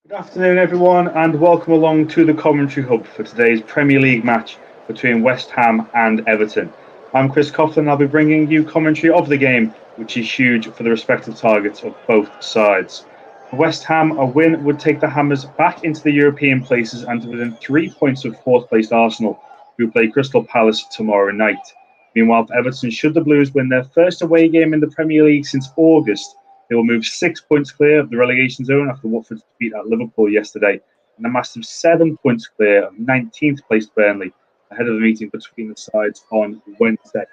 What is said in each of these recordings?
Good afternoon, everyone, and welcome along to the commentary hub for today's Premier League match between West Ham and Everton. I'm Chris Coughlin. I'll be bringing you commentary of the game, which is huge for the respective targets of both sides. For West Ham, a win would take the Hammers back into the European places and to within 3 points of fourth-placed Arsenal, who play Crystal Palace tomorrow night. Meanwhile, for Everton, should the Blues win their first away game in the Premier League since August, they will move 6 points clear of the relegation zone after Watford's defeat at Liverpool yesterday, and a massive 7 points clear of 19th placed Burnley ahead of the meeting between the sides on Wednesday.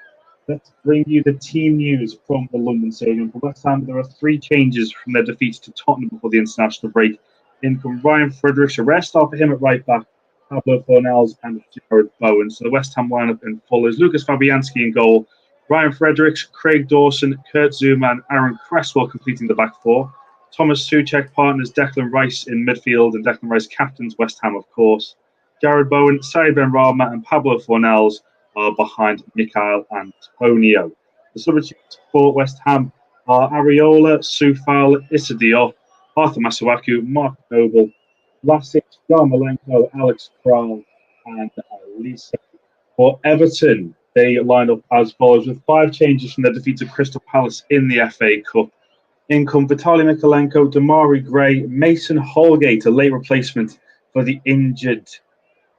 Let's bring you the team news from the London Stadium. For West Ham, there are three changes from their defeats to Tottenham before the international break. In come Ryan Fredericks, a rest after him at right back, Pablo Fornals and Jared Bowen. So the West Ham lineup in full is Lucas Fabianski in goal, Ryan Fredericks, Craig Dawson, Kurt Zouma and Aaron Cresswell completing the back four. Thomas Souček partners Declan Rice in midfield, and Declan Rice captains West Ham, of course. Jared Bowen, Said Benrahma and Pablo Fornals are behind Mikhail Antonio. The substitutes for West Ham are Areola, Soufal, Issa Diop, Arthur Masuaku, Mark Noble, Vlasic, Yarmolenko, Alex Kral and Lisa. For Everton, they line up as follows with 5 changes from their defeat to Crystal Palace in the FA Cup. In come Vitaly Mykolenko, Damari Gray, Mason Holgate, a late replacement for the injured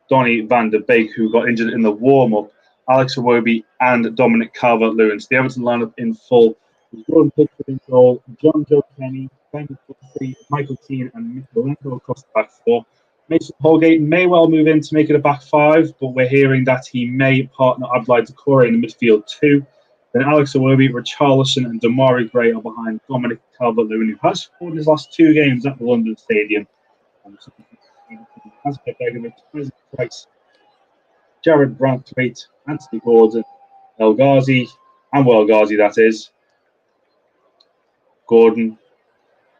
Donny van der Beek, who got injured in the warm-up, Alex Iwobi and Dominic Calvert-Lewin. The Everton lineup in full. Jordan Pickford in goal, John Joe Kenny, Ben Godfrey, Michael Keane and Mykolenko across the back four. Mason Holgate may well move in to make it a back five, but we're hearing that he may partner Abdoulaye Doucouré in the midfield too. Then Alex Iwobi, Richarlison and Damari Gray are behind Dominic Calvert-Lewin, who has scored in his last 2 games at the London Stadium. Asper Begovic, Isaac Price, Jared Branthwaite, Anthony Gordon, El Ghazi, Anwar Ghazi that is, Gordon,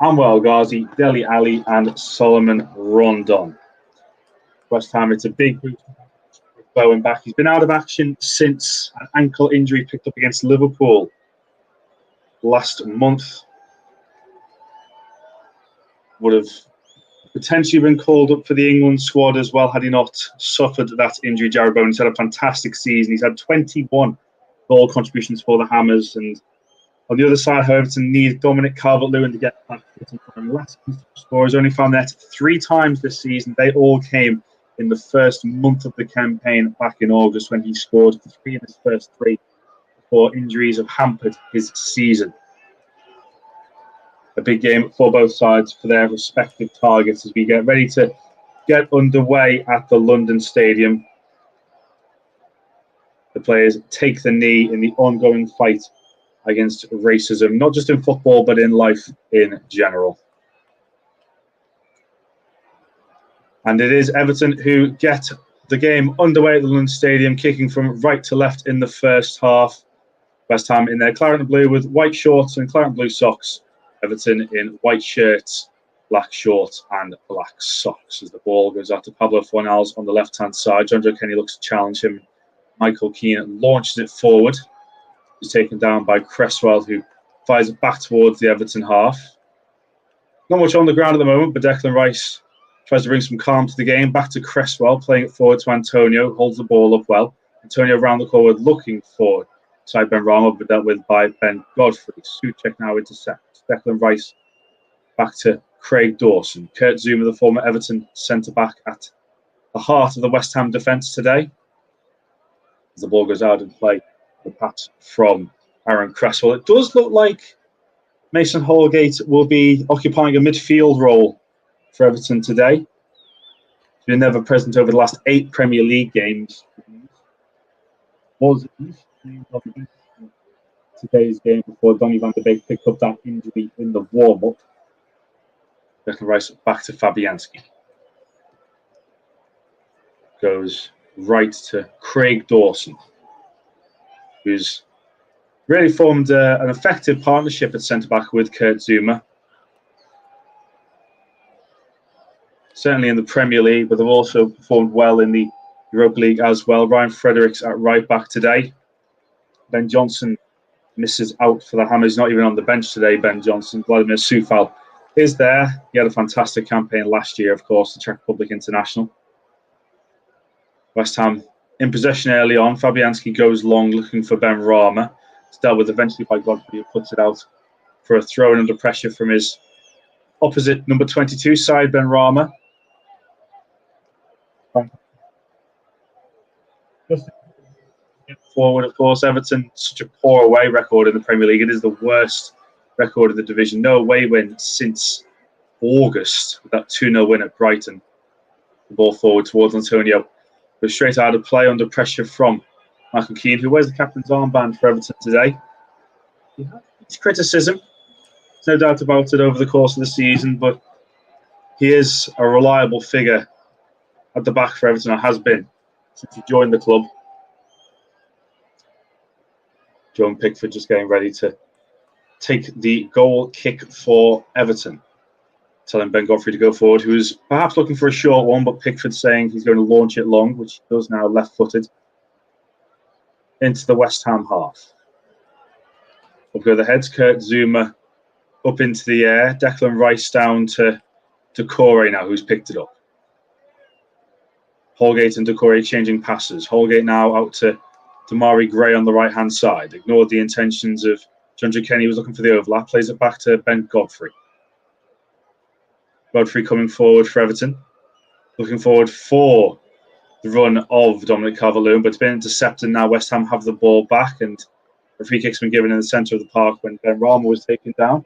Anwar Ghazi, Dele Alli and Solomon Rondon. West Ham, it's a big boost with Bowen back. He's been out of action since an ankle injury picked up against Liverpool last month. Would have potentially been called up for the England squad as well had he not suffered that injury. Jared Bowen has had a fantastic season. He's had 21 goal contributions for the Hammers, and on the other side, Everton need Dominic Calvert-Lewin to get back to the last score. He's only found that 3 times this season. They all came in the first month of the campaign back in August when he scored 3 in his first 3 before injuries have hampered his season. A big game for both sides for their respective targets as we get ready to get underway at the London Stadium. The players take the knee in the ongoing fight against racism, not just in football, but in life in general. And it is Everton who get the game underway at the London Stadium, kicking from right to left in the first half. West Ham in their claret and blue with white shorts and claret and blue socks. Everton in white shirts, black shorts and black socks. As the ball goes out to Pablo Fornals on the left-hand side, John Joe Kenny looks to challenge him. Michael Keane launches it forward. He's taken down by Cresswell, who fires it back towards the Everton half. Not much on the ground at the moment, but Declan Rice tries to bring some calm to the game. Back to Cresswell, playing it forward to Antonio, holds the ball up well. Antonio round the corner looking for Said Benrahma, but dealt with by Ben Godfrey. Souček now intercepts. Declan Rice back to Craig Dawson. Kurt Zouma, the former Everton centre-back, at the heart of the West Ham defence today. As the ball goes out in play, the pass from Aaron Cresswell. It does look like Mason Holgate will be occupying a midfield role for Everton today. He's been never present over the last 8 Premier League games. Was today's game before Donny van der Beek picked up that injury in the warm-up. Declan Rice back to Fabianski. Goes right to Craig Dawson, who's really formed an effective partnership at centre-back with Kurt Zouma. Certainly in the Premier League, but they've also performed well in the Europa League as well. Ryan Fredericks at right-back today. Ben Johnson misses out for the Hammers. Not even on the bench today, Ben Johnson. Vladimir Soufal is there. He had a fantastic campaign last year, of course, the Czech Republic international. West Ham in possession early on. Fabianski goes long looking for Ben Rama. It's dealt with eventually by Godfrey, who puts it out for a throw in under pressure from his opposite number 22 side, Ben Rama. Just forward, of course, Everton, such a poor away record in the Premier League. It is the worst record in the division. No away win since August with that 2-0 win at Brighton. The ball forward towards Antonio. Goes straight out of play under pressure from Michael Keane, who wears the captain's armband for Everton today. He has criticism, no doubt about it, over the course of the season, but he is a reliable figure at the back for Everton, or has been since he joined the club. John Pickford just getting ready to take the goal kick for Everton. Telling Ben Godfrey to go forward, who was perhaps looking for a short one, but Pickford saying he's going to launch it long, which he does now, left-footed, into the West Ham half. Up go the heads, Kurt Zouma up into the air. Declan Rice down to Doucouré now, who's picked it up. Holgate and Doucouré exchanging passes. Holgate now out to Damari Gray on the right-hand side. Ignored the intentions of John Joe Kenny, was looking for the overlap. Plays it back to Ben Godfrey. Godfrey coming forward for Everton. Looking forward for the run of Dominic Calvert-Lewin, but it's been intercepted. Now West Ham have the ball back, and a free kick's been given in the centre of the park when Ben Rama was taken down.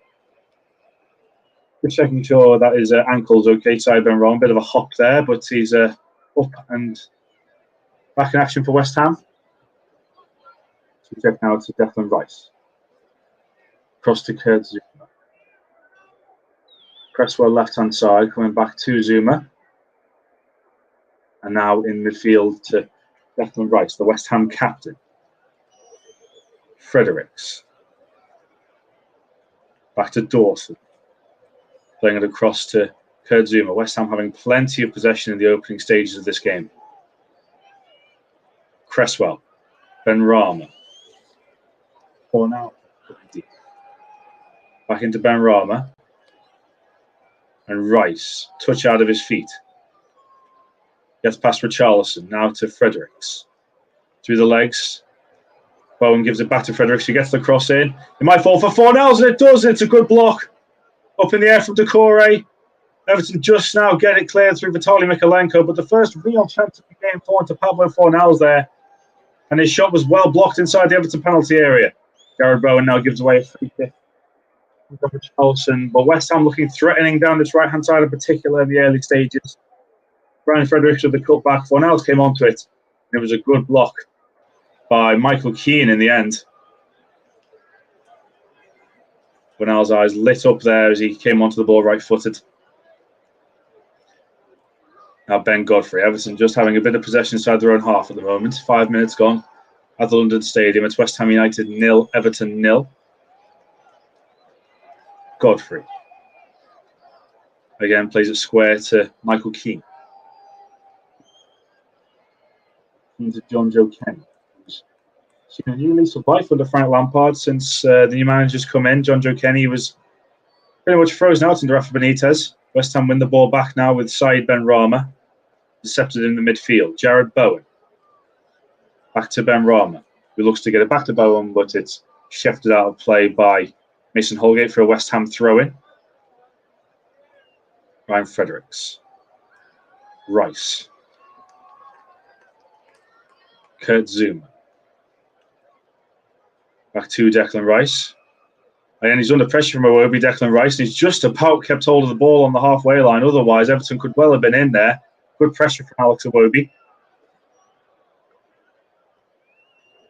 Just checking sure that his ankle's okay side Ben Rama. Bit of a hop there, but he's up and back in action for West Ham. So we check now to Declan Rice. Cross to Kurt Zouma. Cresswell left-hand side, coming back to Zouma. And now in midfield to Declan Rice, the West Ham captain. Fredericks. Back to Dawson. Playing it across to Kurt Zouma. West Ham having plenty of possession in the opening stages of this game. Cresswell. Ben Rama. Pulling out. Back into Ben Rama. And Rice, touch out of his feet. Gets past Richarlison, now to Fredericks. Through the legs. Bowen gives it back to Fredericks, who gets the cross in. It might fall for Fornells, and it does. It's a good block. Up in the air from Doucouré. Everton just now get it cleared through Vitaly Mykolenko, but the first real chance of the game falling to Pablo Fornells there. And his shot was well blocked inside the Everton penalty area. Gareth Bowen now gives away a free kick. But West Ham looking threatening down this right-hand side in particular in the early stages. Brian Fredericks with the cutback. Fornells came onto it. It was a good block by Michael Keane in the end. Fornells' eyes lit up there as he came onto the ball right-footed. Now Ben Godfrey. Everton just having a bit of possession inside their own half at the moment. 5 minutes gone at the London Stadium. It's West Ham United 0, Everton 0. Godfrey. Again, plays it square to Michael Keane. Into John Joe Kenny. Who's seen a new lease of life under Frank Lampard since the new manager's come in. John Joe Kenny was pretty much frozen out under Rafa Benitez. West Ham win the ball back now with Said Ben Rama. Intercepted in the midfield. Jared Bowen. Back to Ben Rama, who looks to get it back to Bowen, but it's shifted out of play by Mason Holgate for a West Ham throw-in. Ryan Fredericks. Rice. Kurt Zouma. Back to Declan Rice. And he's under pressure from Iwobi, Declan Rice, and he's just about kept hold of the ball on the halfway line. Otherwise, Everton could well have been in there. Good pressure from Alex Iwobi.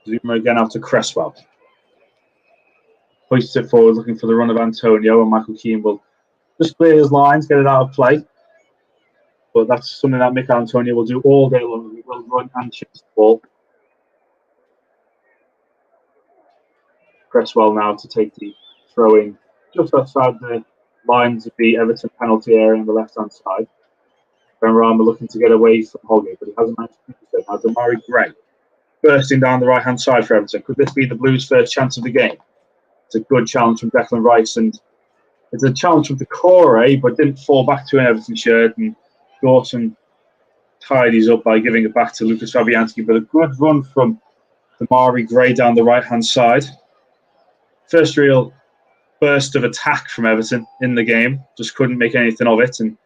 Zouma again out to Cresswell. Hoists it forward, looking for the run of Antonio, and Michael Keane will just clear his lines, get it out of play. But that's something that Mikel Antonio will do all day long. He will run and chase the ball. Cresswell now to take the throw-in just outside the lines of the Everton penalty area on the left-hand side. Ben Rama looking to get away from Holgate, but he hasn't managed to do so. Now Damari Gray bursting down the right-hand side for Everton. Could this be the Blues' first chance of the game? It's a good challenge from Declan Rice, and It's a challenge from Decore, but didn't fall back to an Everton shirt, and Dawson tidies up by giving it back to Lucas Fabianski. But a good run from Damari Gray down the right-hand side. First real burst of attack from Everton in the game. Just couldn't make anything of it, and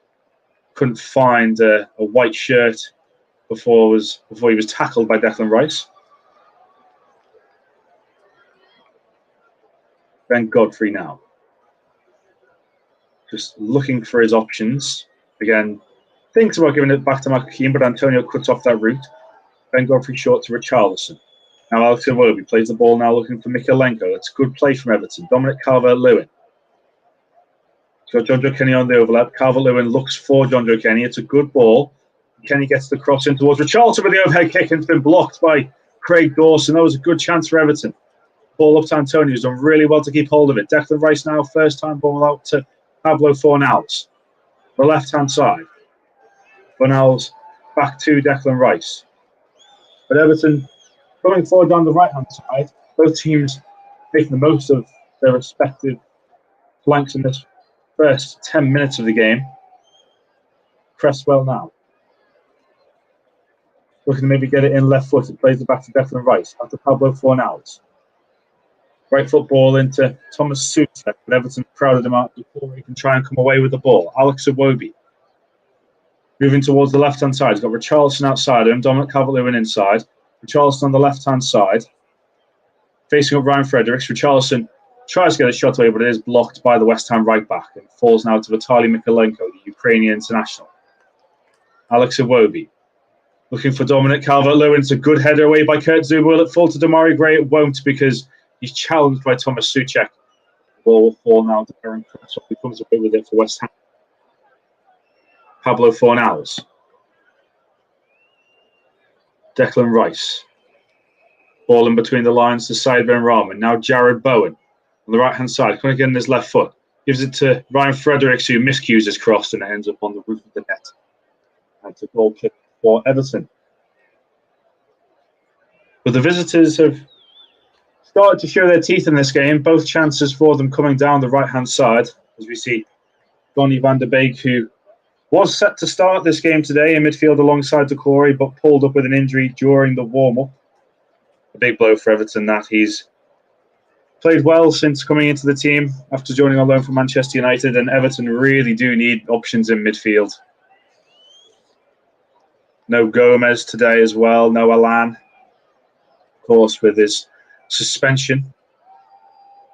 couldn't find a white shirt before he was tackled by Declan Rice. Ben Godfrey now. Just looking for his options. Again, thinks about giving it back to Michael Keane, but Antonio cuts off that route. Ben Godfrey short to Richarlison. Now Alex Iwobi plays the ball now looking for Mikalenko. It's a good play from Everton. Dominic Calvert-Lewin. Got John Joe Kenny on the overlap. Calvert-Lewin looks for John Joe Kenny. It's a good ball. Kenny gets the cross in towards Richarlison with the overhead kick, and it's been blocked by Craig Dawson. That was a good chance for Everton. Ball up to Antonio, who's done really well to keep hold of it. Declan Rice now, first time ball out to Pablo Fornals. The left-hand side. Fornals back to Declan Rice. But Everton coming forward down the right-hand side. Both teams making the most of their respective flanks in this first 10 minutes of the game. Cresswell now. Looking to maybe get it in left foot. It plays it back to Declan Rice. After Pablo Fornals. Right foot ball into Thomas Soucek. But Everton crowded him out before he can try and come away with the ball. Alex Iwobi. Moving towards the left-hand side. He's got Richarlison outside him. Dominic Calvert-Lewin inside. Richarlison on the left-hand side. Facing up Ryan Fredericks. Richarlison tries to get a shot away, but it is blocked by the West Ham right-back. And falls now to Vitaly Mikalenko, the Ukrainian international. Alex Iwobi. Looking for Dominic Calvert-Lewin. It's a good header away by Kurt Zouma. Will it fall to Damari Gray? It won't, because he's challenged by Thomas Soucek. The ball will fall now to Aaron Cresswell, who comes away with it for West Ham. Pablo Fornals. Declan Rice. Ball in between the lines to Said Benrahma. Now Jared Bowen on the right-hand side. Coming again in his left foot. Gives it to Ryan Fredericks, who miscues his cross, and it ends up on the roof of the net. That's a goal kick for Everton. But the visitors have started to show their teeth in this game. Both chances for them coming down the right-hand side. As we see Donny van der Beek, who was set to start this game today in midfield alongside Decore, but pulled up with an injury during the warm-up. A big blow for Everton that. He's played well since coming into the team after joining on loan from Manchester United, and Everton really do need options in midfield. No Gomez today as well, no Alan. Of course, with his suspension,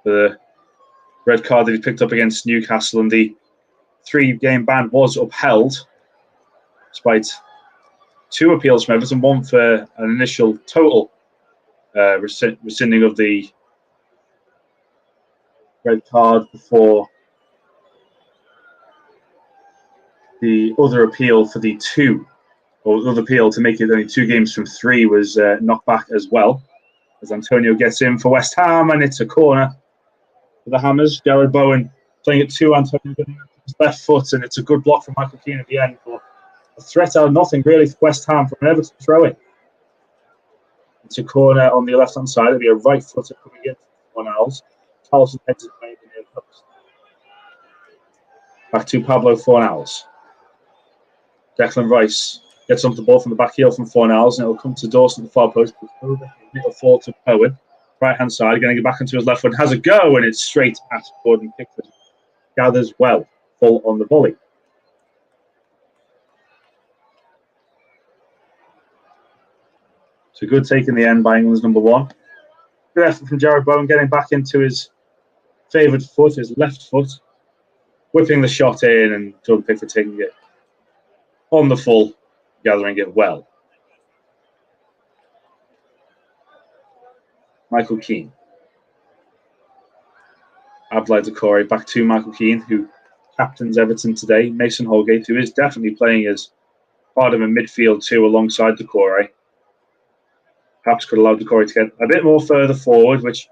the red card that he picked up against Newcastle, and the 3-game ban was upheld, despite 2 appeals from Everton, one for an initial total rescinding of the red card before the other appeal for the 2, or the other appeal to make it only 2 games from 3 was knocked back as well. As Antonio gets in for West Ham, and it's a corner for the Hammers. Jared Bowen playing it to Antonio getting his left foot, and it's a good block from Michael Keane at the end. But a threat out of nothing really for West Ham from an Everton throw-in. It's a corner on the left-hand side. It'll be a right footer coming in for Fornals. Carlson heads it away in the near post. Back to Pablo Fornals. Declan Rice gets onto the ball from the back heel from Fornals, and it'll come to Dawson at the far post. It'll fall to Bowen. Right-hand side, going to get back into his left foot. Has a go, and it's straight at Gordon Pickford. Gathers well, full on the volley. It's a good take in the end by England's number 1. Good effort from Jared Bowen, getting back into his favoured foot, his left foot. Whipping the shot in, and Jordan Pickford taking it on the full, gathering it well. Michael Keane. Abdoulaye Doucouré back to Michael Keane, who captains Everton today. Mason Holgate, who is definitely playing as part of a midfield 2 alongside Doucouré. Perhaps could allow Doucouré to get a bit more further forward, which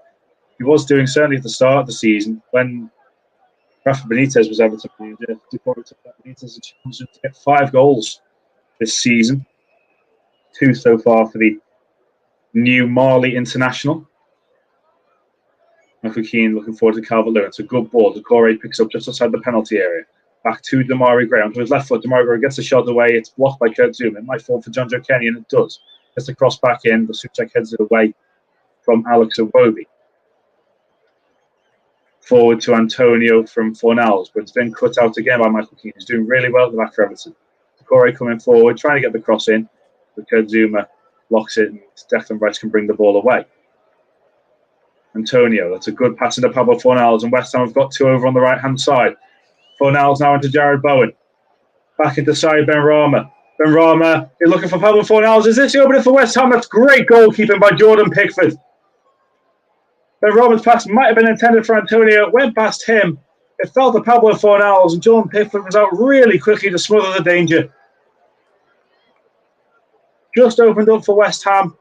he was doing certainly at the start of the season. When Rafa Benitez was Everton manager, Doucouré took that Benitez and challenged him to get 5 goals this season. 2 so far for the new Mali international. Michael Keane looking forward to Calvert-Lewin. It's a good ball. Decore picks up just outside the penalty area. Back to Damari Gray. Onto his left foot. Damari Gray gets the shot away. It's blocked by Kurt Zouma. It might fall for John Joe Kenny, and it does. Gets the cross back in. The Souček heads it away from Alex Iwobi. Forward to Antonio from Fornals, but it's been cut out again by Michael Keane. He's doing really well at the back for Everton. Decore coming forward, trying to get the cross in. But Kurt Zouma blocks it, and Declan Rice can bring the ball away. Antonio, that's a good pass into Pablo Fornals, and West Ham have got two over on the right-hand side. Fornals now into Jared Bowen. Back into side Benrahma. Benrahma is looking for Pablo Fornals. Is this the opener for West Ham? That's great goalkeeping by Jordan Pickford. Benrahma's pass might have been intended for Antonio. It went past him. It fell to Pablo Fornals, and Jordan Pickford was out really quickly to smother the danger. Just opened up for West Ham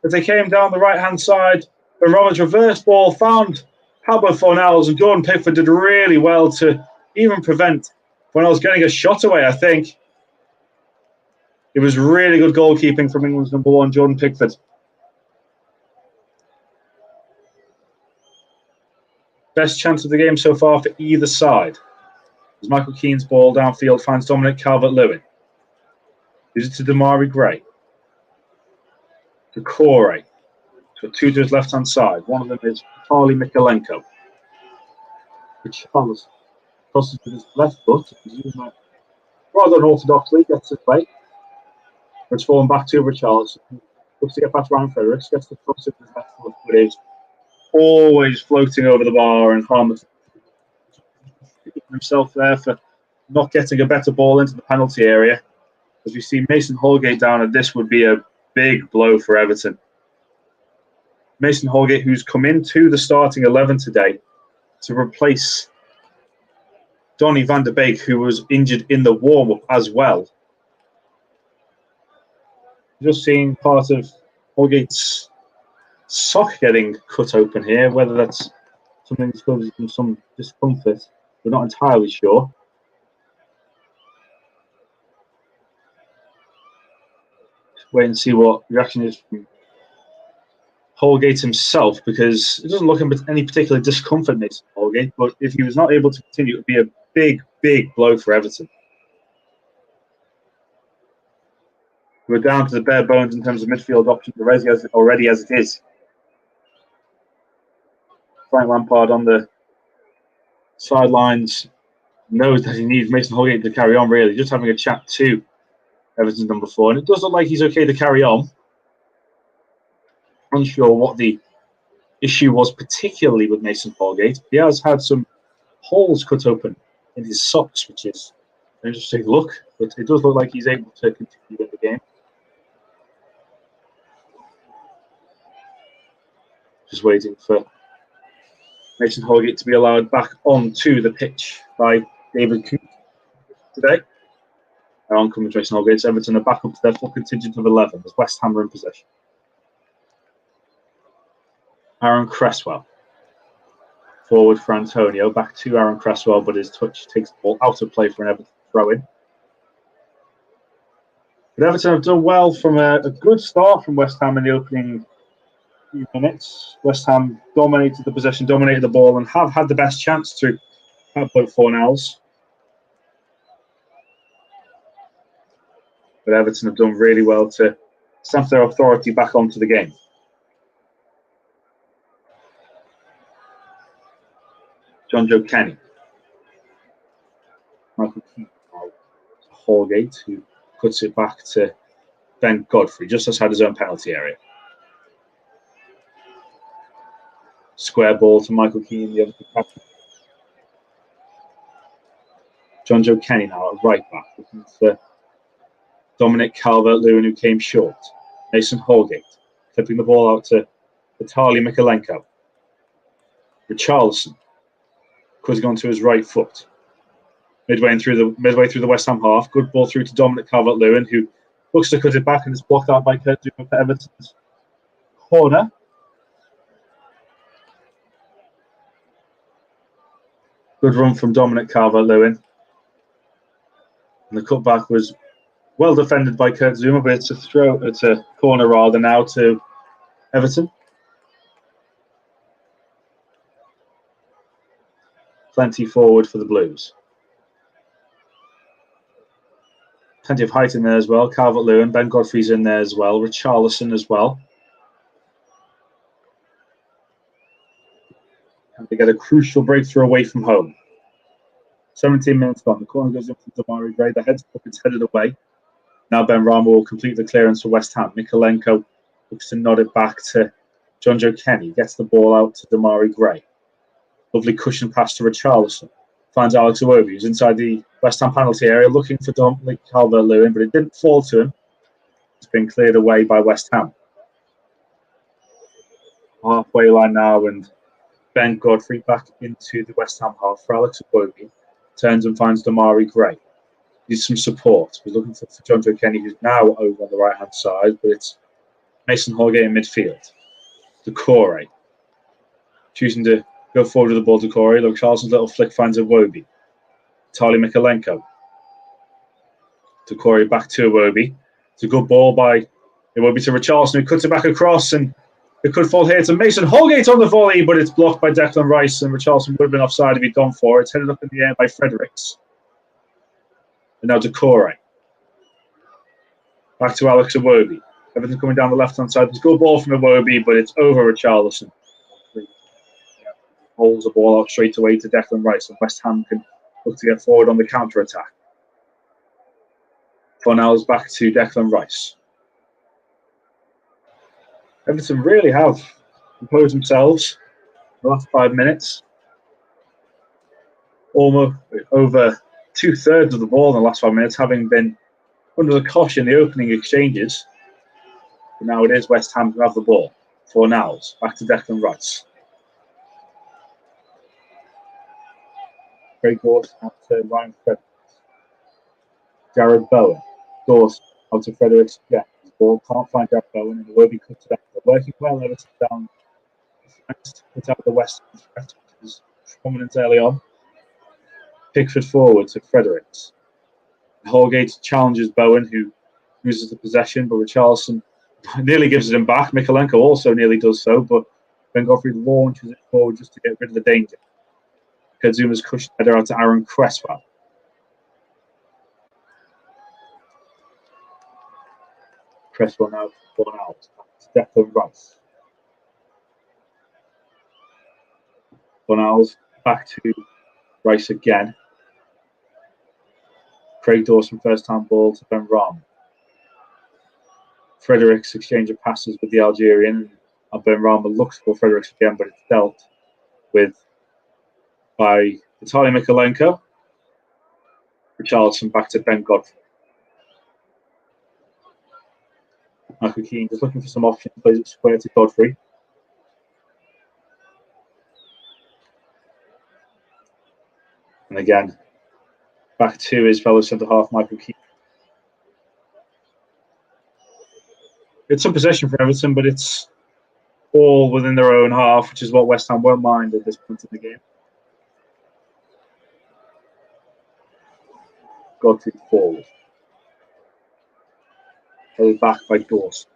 as they came down the right-hand side. Benrahma's reverse ball found Pablo Fornals, and Jordan Pickford did really well to even prevent Fornals getting a shot away, I think. It was really good goalkeeping from England's number one, Jordan Pickford. Best chance of the game so far for either side. As Michael Keane's ball downfield finds Dominic Calvert-Lewin. Gives it to Damari Gray. Decore. So two to his left-hand side. One of them is Charlie Mikalenko. Charles crosses with his left foot. Rather unorthodoxly, gets it late. It's fallen back to Richarlison. Looks to get past Ryan Fredericks. Gets the cross with his left foot, but is always floating over the bar and harmless himself there for not getting a better ball into the penalty area. As we see Mason Holgate down, and this would be a big blow for Everton. Mason Holgate, who's come into the starting 11 today to replace Donny van der Beek, who was injured in the warm-up as well. Just seeing part of Holgate's sock getting cut open here, whether that's something that's causing him some discomfort, we're not entirely sure. Just wait and see what reaction is from Holgate himself, because it doesn't look like any particular discomfort makes Holgate, but if he was not able to continue, it would be a big, big blow for Everton. We're down to the bare bones in terms of midfield options already as it is. Frank Lampard on the sidelines knows that he needs Mason Holgate to carry on, really. Just having a chat to Everton's number 4. And it does look like he's okay to carry on. Unsure what the issue was, particularly with Mason Holgate. He has had some holes cut open in his socks, which is an interesting look. But it does look like he's able to continue in the game. Just waiting for Mason Holgate to be allowed back onto the pitch by David Coote today. Now on comes Mason Holgate. Everton are back up to their full contingent of 11 as West Ham are in possession. Aaron Cresswell. Forward for Antonio. Back to Aaron Cresswell, but his touch takes the ball out of play for an Everton throw-in. But Everton have done well from a good start from West Ham in the opening few minutes. West Ham dominated the possession, dominated the ball, and have had the best chance through Pablo Fornals. But Everton have done really well to stamp their authority back onto the game. John Joe Kenny. Michael Keane. Holgate, who cuts it back to Ben Godfrey, just outside his own penalty area. Square ball to Michael Keane, the other captain. John Joe Kenny now at right back, looking for Dominic Calvert-Lewin, who came short. Mason Holgate, flipping the ball out to Vitaly Mikalenko. Richarlison, cutting onto his right foot. Midway through the West Ham half, good ball through to Dominic Calvert-Lewin, who looks to cut it back, and it's blocked out by Kurt Zouma for Everton's corner. Good run from Dominic Calvert-Lewin. And the cutback was well defended by Kurt Zouma, but it's a corner rather now to Everton. plenty forward for the Blues. Plenty of height in there as well. Calvert-Lewin, Ben Godfrey's in there as well. Richarlison as well. And they get a crucial breakthrough away from home. 17 minutes gone. The corner goes up to Damari Gray. The head's up, it's headed away. Now Ben Rama will complete the clearance for West Ham. Mikalenko looks to nod it back to John Joe Kenny. Gets the ball out to Damari Gray. Lovely cushion pass to Richarlison. Finds Alex Iwobi, who's inside the West Ham penalty area, looking for Dominic Calvert-Lewin, but it didn't fall to him. It's been cleared away by West Ham. Halfway line now, and Ben Godfrey back into the West Ham half for Alex Iwobi. Turns and finds Damari Gray. Needs some support. We're looking for John Joe Kenny, who's now over on the right-hand side, but it's Mason Holgate in midfield. Decore. Choosing to go forward with the ball to Corey. Look, Charleston's little flick finds Iwobi. Tali Mikalenko. To Corey, back to Iwobi. It's a good ball by Iwobi to Richarlison, who cuts it back across, and it could fall here to Mason Holgate on the volley, but it's blocked by Declan Rice, and Richarlison would have been offside if he'd gone for it. It's headed up in the air by Fredericks. And now Decore. Back to Alex Iwobi. Everything's coming down the left-hand side. There's a good ball from Iwobi, but it's over Richarlison. Holds the ball out straight away to Declan Rice, and West Ham can look to get forward on the counter-attack. Fornals back to Declan Rice. Everton really have imposed themselves in the last 5 minutes. Almost over 2/3 of the ball in the last 5 minutes, having been under the cosh in the opening exchanges. But now it is West Ham who have the ball. Fornals back to Declan Rice. Craig Dawson out to Ryan Fredericks. Jared Bowen. Dawson out to Fredericks again. The ball can't find Jared Bowen, and the Iwobi cuts it out. They're working well. Everton down. Put out the West Ham threat, which is prominent early on. Pickford forward to Fredericks. Holgate challenges Bowen, who loses the possession, but Richarlison nearly gives it him back. Mikalenko also nearly does so, but Ben Godfrey launches it forward just to get rid of the danger. Kazuma's cushion header out to Aaron Cresswell. Cresswell now gone out. Declan Rice. Fornals back to Rice again. Craig Dawson first time ball to Ben Rama. Fredericks exchange of passes with the Algerian, and Ben Rama looks for Fredericks again, but it's dealt with by Vitaly Mikalenko. Richarlison back to Ben Godfrey. Michael Keane just looking for some options, plays it square to Godfrey. And again, back to his fellow centre-half, Michael Keane. It's some possession for Everton, but it's all within their own half, which is what West Ham won't mind at this point in the game. Godfrey forward. Held back by Dawson.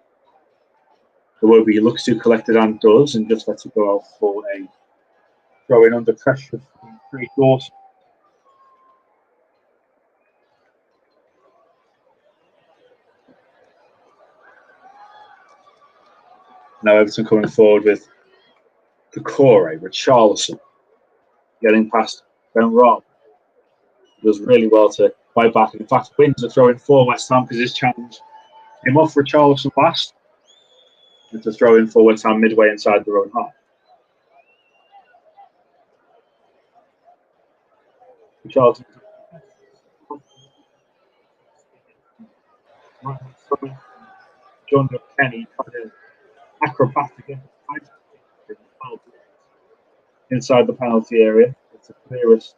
Iwobi looks to collect it and does, and just lets it go out for a throw in under pressure from Craig Dawson. Now Everton coming forward with Decore, Richarlison getting past Ben Rama. Does really well to fight back, and in fact wins the throw in for West Ham because his challenge came off Richarlison last. It's a throw in for West Ham midway inside their own half. Richarlison. John Kenny tried to acrobatic inside the penalty area. It's the clearest,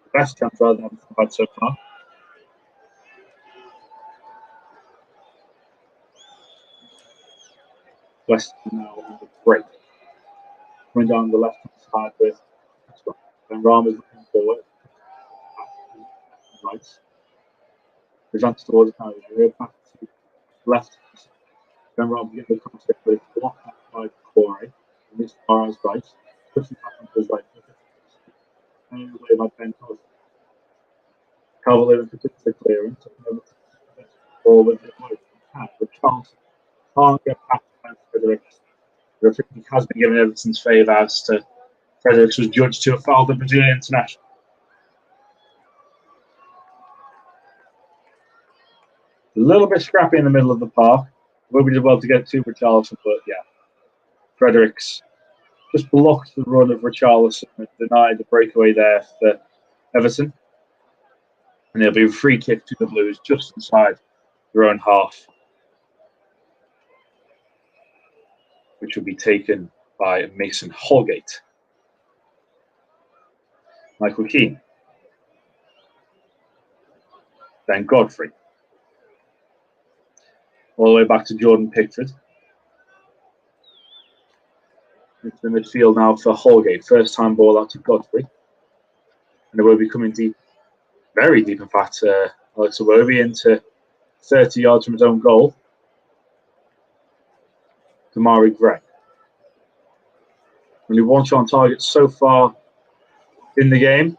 the best chance rather than I've had so far. West now on the break. Coming down the left hand side with Ben Rama is looking forward. Right. Presents towards the penalty back to left. Ben Rama gets the contact, but it's blocked by Corey. And this far as right. Pushing back onto his right. away by Ben Todd. Calvert-Lewin completes the clearance. Forward but Charlton can't get past Fredericks. The free kick has been given Everton's favour as to Fredericks was judged to have fouled the Brazilian international. A little bit scrappy in the middle of the park. Will be did well to get to Richarlison, but yeah, Fredericks just blocked the run of Richarlison and denied the breakaway there for Everton. And there'll be a free kick to the Blues just inside their own half, which will be taken by Mason Holgate. Michael Keane. Then Godfrey. All the way back to Jordan Pickford. Into the midfield now for Holgate. First time ball out to Godfrey. And it will be coming deep, very deep in fact, Alex Iwobi into 30 yards from his own goal. Damari Gray. Only one shot on target so far in the game.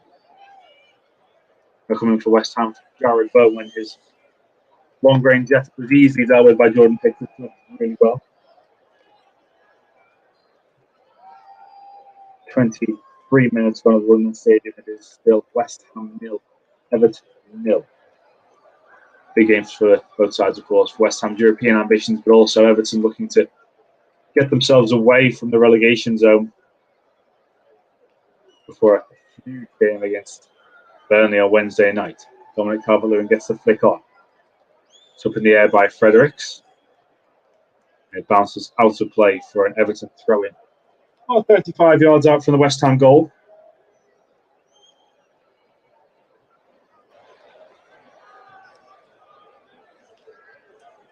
They're coming for West Ham. Jared Bowen, his long range effort was easily dealt with by Jordan Pickford really well. 23 minutes on the London Stadium. It is still West Ham 0, Everton 0. Big games for both sides, of course. West Ham's European ambitions, but also Everton looking to get themselves away from the relegation zone before a huge game against Burnley on Wednesday night. Dominic Calvert-Lewin gets the flick on. It's up in the air by Fredericks. It bounces out of play for an Everton throw-in. 35 yards out from the West Ham goal.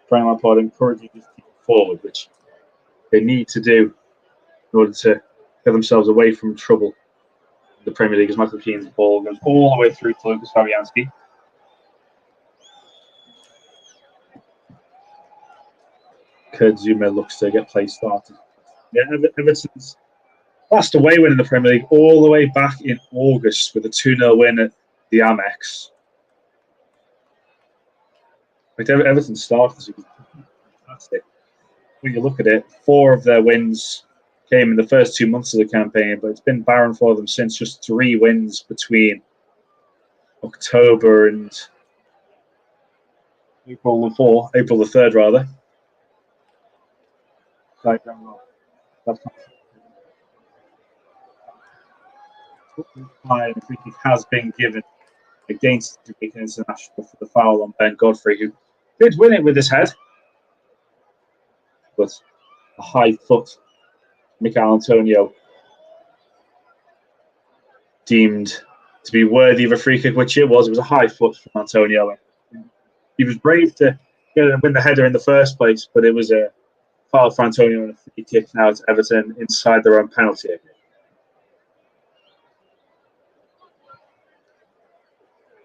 Frank Lampard encouraging his team forward, which they need to do in order to get themselves away from trouble in the Premier League, as Michael Keane's ball goes all the way through to Lucas Fabianski. Kurt Zouma looks to get play started. Yeah, Everton's last away win in the Premier League all the way back in August with a 2-0 win at the Amex. Like Everton's start was fantastic. When you look at it, 4 of their wins came in the first 2 months of the campaign, but it's been barren for them since. Just 3 wins between October and April the 3rd, rather. That's not free kick has been given against the Jamaican international for the foul on Ben Godfrey, who did win it with his head, but a high foot Mikel Antonio deemed to be worthy of a free kick, which it was. It was a high foot from Antonio. He was brave to get and win the header in the first place, but it was a foul for Antonio and a free kick now to Everton inside their own penalty area.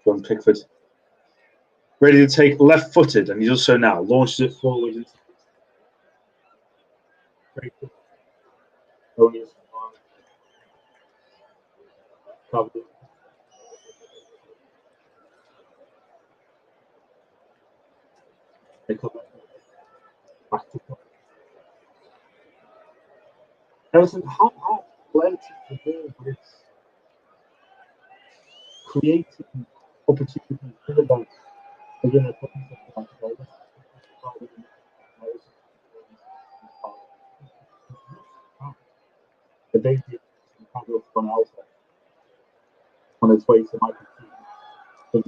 John Pickford ready to take left-footed, and he does so now. Launches it forward. Everton have plenty to do, but it's creating opportunities for them. Again, the debut from Alpha on its way to Michael Keane.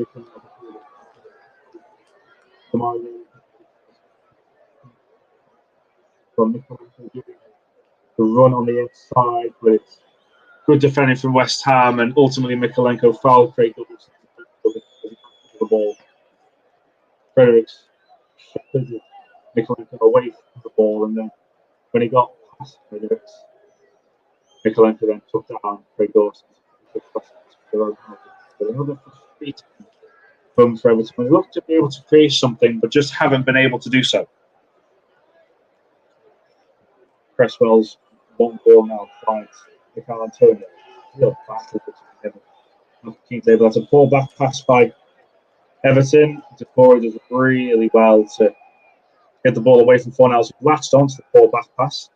From the run on the inside, but it's good defending from West Ham, and ultimately Mikalenko fouled Craig Douglas the ball. Fredericks shepherded Mikalenko away from the ball, and then when he got past Fredericks, Mikalenko then took down Craig Dawson. Another frustrating moment for Everton. They look to be able to create something, but just haven't been able to do so. Cresswell's one ball now finds Mikel Antonio. Real battle between him 15th table. That's a ball back pass by Everton. Decore does really well to get the ball away from Fornells, who latched onto the ball back pass.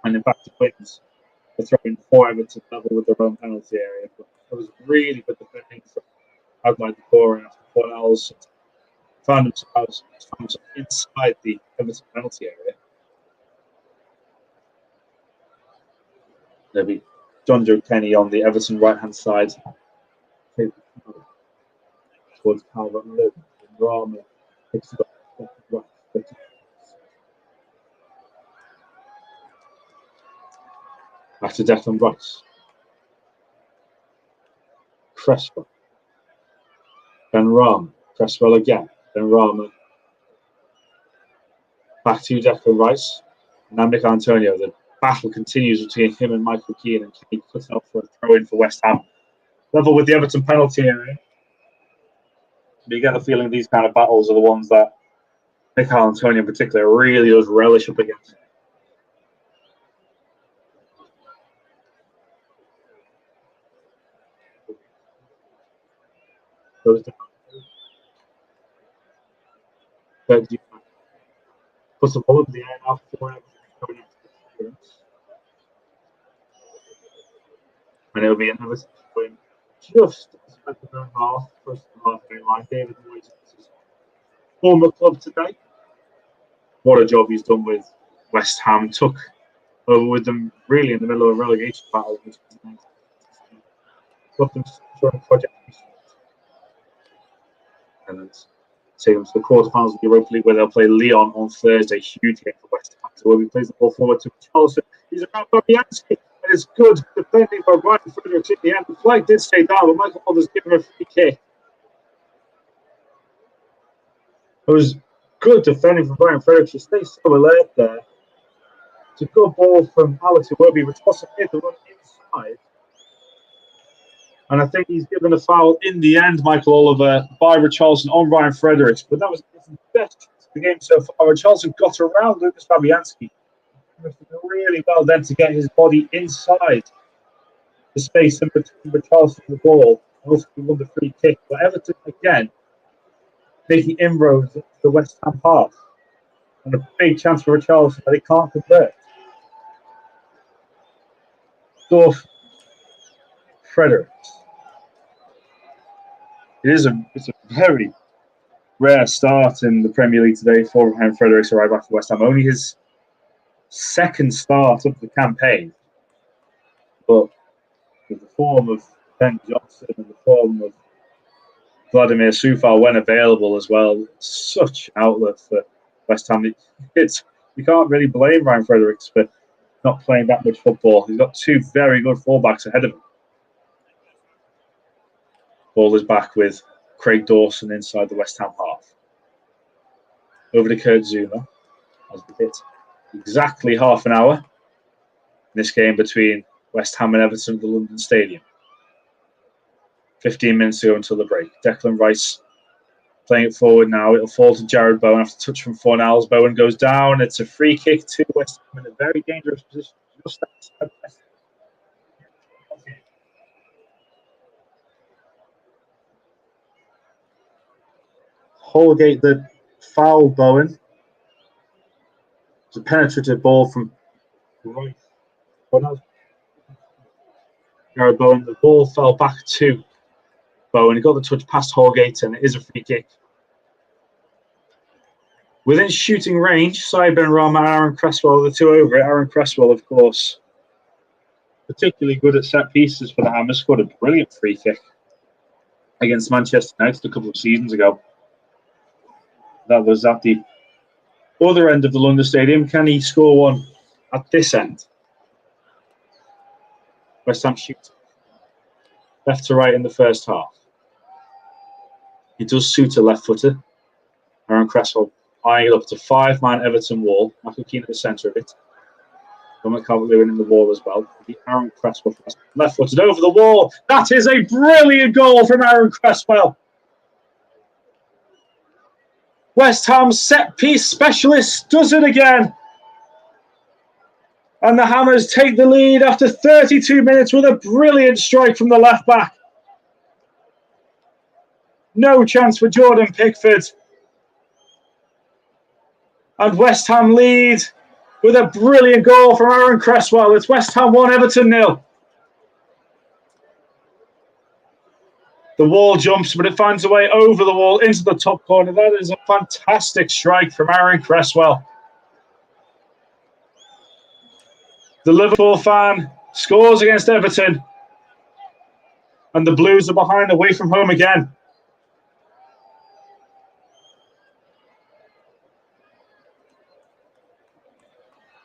And in fact, it wins the throw-in for Everton level with their own penalty area. But it was really good defending from outside the core, and after Fornells found themselves inside the Everton penalty area. There'll be John Joe Kenny on the Everton right-hand side. Towards Calvert-Lewin. Rama picks it up. Back to Declan Rice. Cresswell. Ben Rama. Cresswell again. Ben Rama. Back to Declan Rice. Now Nick Antonio. The battle continues between him and Michael Keane, and Keane puts out for a throw-in for West Ham. Level with the Everton penalty area. But you get the feeling these kind of battles are the ones that Nick Antonio in particular really does relish up against. Goes down. Puts the ball in the air now for Everton. And it'll be another win just at the half, first half game line. David Moyes, former club today. What a job he's done with West Ham. Took over with them really in the middle of a relegation battle. Got them showing project. And then take them to the quarterfinals of the Europa League, where they'll play Lyon on Thursday. Huge game for West Ham. So he plays the ball forward to Chelsea. He's around Fabianski. And it's good defending by Brian Fredericks at the end. The flag did stay down, but Michael Mulder's given him a free kick. It was good defending from Brian Fredericks. He stays so alert there. It's a good ball from Alex Iwobi, which also hit the run inside. And I think he's given a foul in the end, Michael Oliver, by Richarlison on Ryan Fredericks. But that was the best chance of the game so far. Richarlison got around Lucas Fabianski. Really well then to get his body inside the space in between Richarlison and the ball. Also won the free kick. But Everton again making inroads into the West Ham half. And a big chance for Richarlison that he can't convert. Dorf Fredericks. It's a very rare start in the Premier League today for Ryan Fredericks arrived back to West Ham. Only his second start of the campaign. But with the form of Ben Johnson and the form of Vladimir Sufal when available as well, such an outlet for West Ham. You can't really blame Ryan Fredericks for not playing that much football. He's got two very good fullbacks ahead of him. Ball is back with Craig Dawson inside the West Ham half. Over to Kurt Zouma as we hit exactly half an hour in this game between West Ham and Everton at the London Stadium. 15 minutes to go until the break. Declan Rice playing it forward now. It'll fall to Jared Bowen after touch from Fornells. Bowen goes down. It's a free kick to West Ham in a very dangerous position. Just outside West Ham. Holgate that fouled Bowen. It's a penetrative ball from Rice. Jared Bowen. The ball fell back to Bowen. He got the touch past Holgate, and it is a free kick. Within shooting range, Sai Benrahma and Aaron Cresswell are the two over it. Aaron Cresswell, of course, particularly good at set pieces for the Hammers. Scored a brilliant free kick against Manchester United a couple of seasons ago. That was at the other end of the London Stadium. Can he score one at this end? West Ham shoots left to right in the first half. He does suit a left footer. Aaron Cresswell eyeing it up to 5-man Everton wall. Michael Keane at the centre of it. Dominic Calvert-Lewin in the wall as well. The Aaron Cresswell left footed over the wall. That is a brilliant goal from Aaron Cresswell. West Ham set-piece specialist does it again. And the Hammers take the lead after 32 minutes with a brilliant strike from the left-back. No chance for Jordan Pickford. And West Ham lead with a brilliant goal from Aaron Cresswell. It's West Ham 1, Everton 0. The wall jumps, but it finds a way over the wall into the top corner. That is a fantastic strike from Aaron Cresswell. The Liverpool fan scores against Everton. And the Blues are behind away from home again.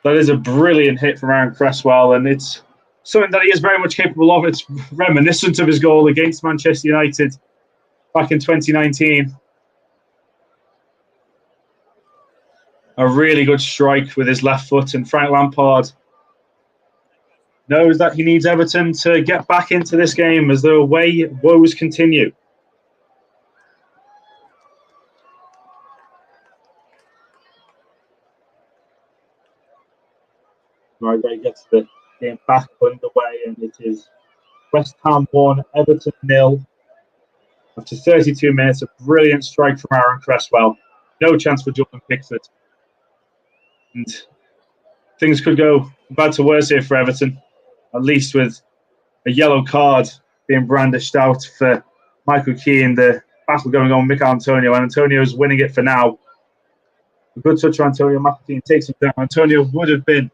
That is a brilliant hit from Aaron Cresswell, and it's something that he is very much capable of. It's reminiscent of his goal against Manchester United back in 2019. A really good strike with his left foot, and Frank Lampard knows that he needs Everton to get back into this game as the away woes continue. Right, he gets the game back underway, and it is West Ham 1, Everton 0. After 32 minutes, a brilliant strike from Aaron Cresswell. No chance for Jordan Pickford. And things could go bad to worse here for Everton, at least with a yellow card being brandished out for Michael Keane. The battle going on with Mikel Antonio, and Antonio's winning it for now. A good touch from Antonio. Michael Keane takes him down. Antonio would have been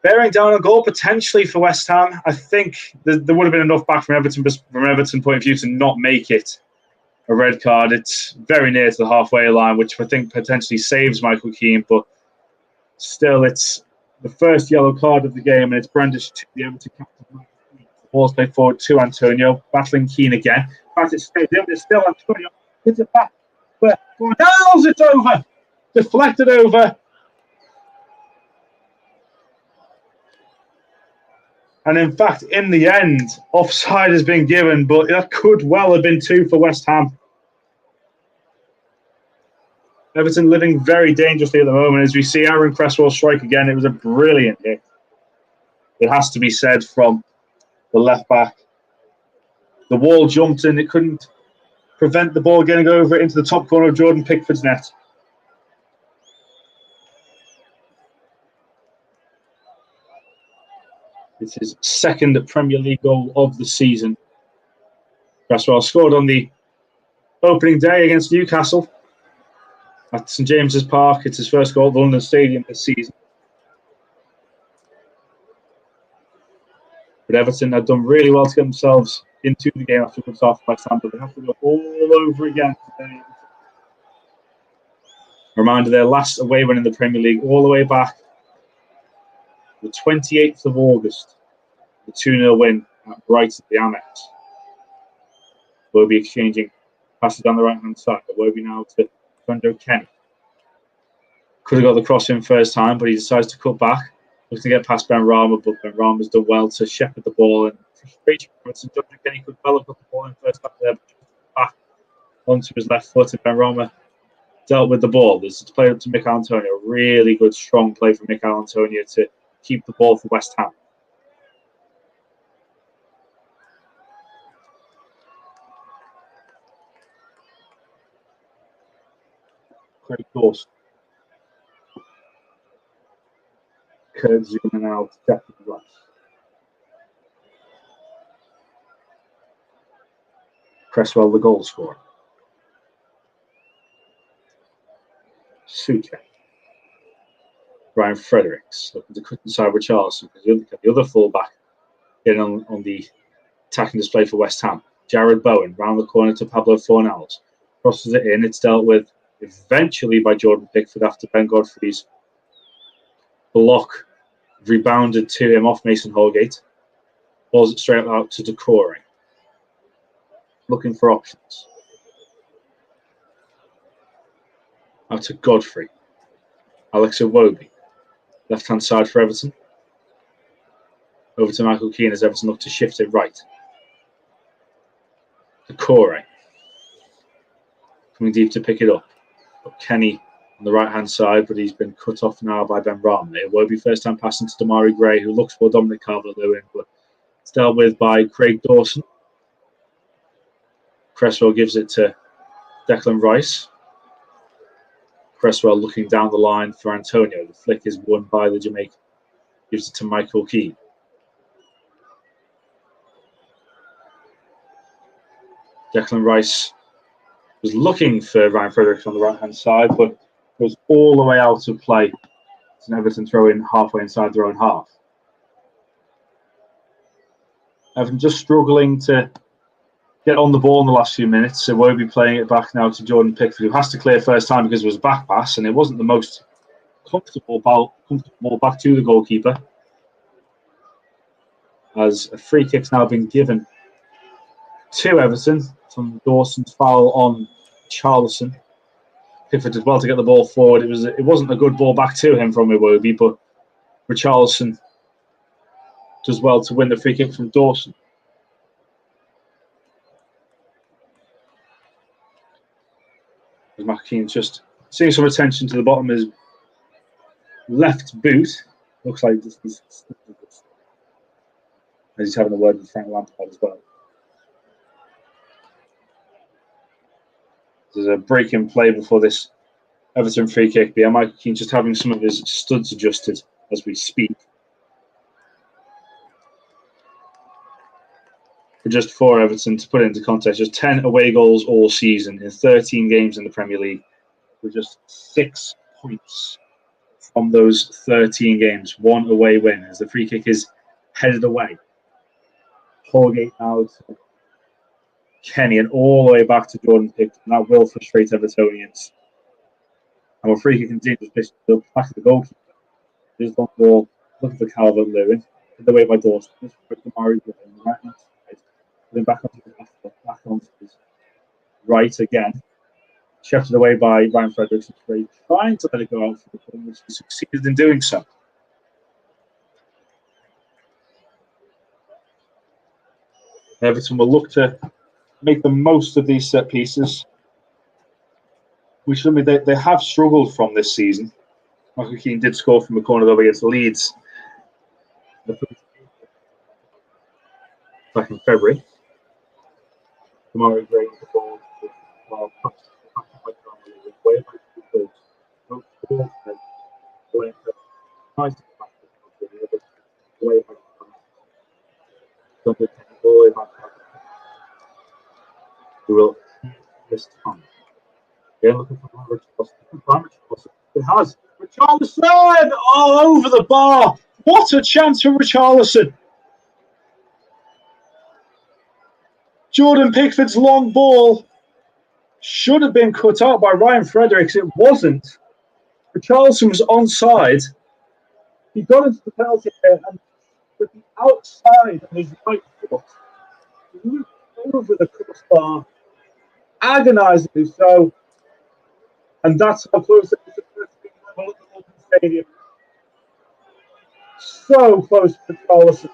bearing down a goal potentially for West Ham. I think there would have been enough back from Everton point of view to not make it a red card. It's very near to the halfway line, which I think potentially saves Michael Keane, but still it's the first yellow card of the game, and it's brandished to the Everton captain. The ball's played forward to Antonio, battling Keane again. In fact, it's still Antonio. Hits it back, but nails it over. Deflected over. And in fact, in the end, offside has been given, but that could well have been 2 for West Ham. Everton living very dangerously at the moment. As we see Aaron Cresswell strike again, it was a brilliant hit. It has to be said from the left back. The wall jumped and it couldn't prevent the ball getting over into the top corner of Jordan Pickford's net. It's his second Premier League goal of the season. Cresswell scored on the opening day against Newcastle at St James's Park. It's his first goal at the London Stadium this season. But Everton had done really well to get themselves into the game after a good start for West Ham, but they have to go all over again today. A reminder, their last away win in the Premier League all the way back the 28th of August, the 2-0 win at Brighton, the Amex. Wobie exchanging passes down the right-hand side. Wobie now to Fendo Kenny. Could have got the cross in first time, but he decides to cut back. Looks to get past Ben Rama, but Ben Rama's done well to shepherd the ball. And Fendo Kenny could well have got the ball in first time there, but back onto his left foot, and Ben Rama dealt with the ball. This is played up to Mikel Antonio. Really good, strong play from Mikel Antonio to keep the ball for West Ham. Craig Dawson. Curve zooming out, Jackie Rice. Cresswell, the goal scorer. Suchet. Ryan Fredericks looking to cut inside with Charleston. The other fullback getting on the attacking display for West Ham. Jared Bowen round the corner to Pablo Fornals. Crosses it in. It's dealt with eventually by Jordan Pickford after Ben Godfrey's block rebounded to him off Mason Holgate. Balls it straight out to Decore. Looking for options. Out to Godfrey. Alex Iwobi. Left-hand side for Everton. Over to Michael Keane as Everton look to shift it right. Decore. Coming deep to pick it up. Got Kenny on the right-hand side, but he's been cut off now by Ben Rama. It will be first time passing to Damari Gray, who looks for Dominic Calvert-Lewin, but it's dealt with by Craig Dawson. Cresswell gives it to Declan Rice. Cresswell looking down the line for Antonio. The flick is won by the Jamaican. Gives it to Michael Keane. Declan Rice was looking for Ryan Fredericks on the right-hand side, but goes all the way out of play. It's an Everton throw in halfway inside their own half. Everton just struggling to get on the ball in the last few minutes, so we'll be playing it back now to Jordan Pickford, who has to clear first time because it was a back pass, and it wasn't the most comfortable ball back to the goalkeeper. As a free kick's now been given to Everton from Dawson's foul on Charlison. Pickford did well to get the ball forward. It wasn't a good ball back to him from Iwobi, but Richarlison does well to win the free kick from Dawson. As McKean's just seeing some attention to the bottom of his left boot. Looks like this is as he's having a word with Frank Lampard as well. There's a break in play before this Everton free kick. But yeah, Michael Keane just having some of his studs adjusted as we speak. Just for Everton, to put it into context, just 10 away goals all season in 13 games in the Premier League, with just 6 points from those 13 games. One away win as the free kick is headed away. Holgate now to Kenny and all the way back to Jordan Pickford. And that will frustrate Evertonians. And with free kick and dangerous position, they'll back of the goalkeeper. There's one ball, looking for Calvert-Lewin, hit away by Dawson. This is the Murray on the right hand side. Then back onto his left foot, back onto his right again. Shafted away by Ryan Fredericks, trying to let it go out for the corner, which he succeeded in doing so. Everton will look to make the most of these set pieces, which they have struggled from this season. Michael Keane did score from a corner though against Leeds back in February. Tomorrow Gray the ball well who will this time. Again, looking for Richarlison. It has Richarlison all over the bar. What a chance for Richarlison! Jordan Pickford's long ball should have been cut out by Ryan Fredericks. It wasn't. Richarlison was onside. He got into the penalty area and with the outside of his right foot, he moved over the crossbar, agonisingly so. And that's how close it was to the first level at the London Stadium. So close to Richarlison.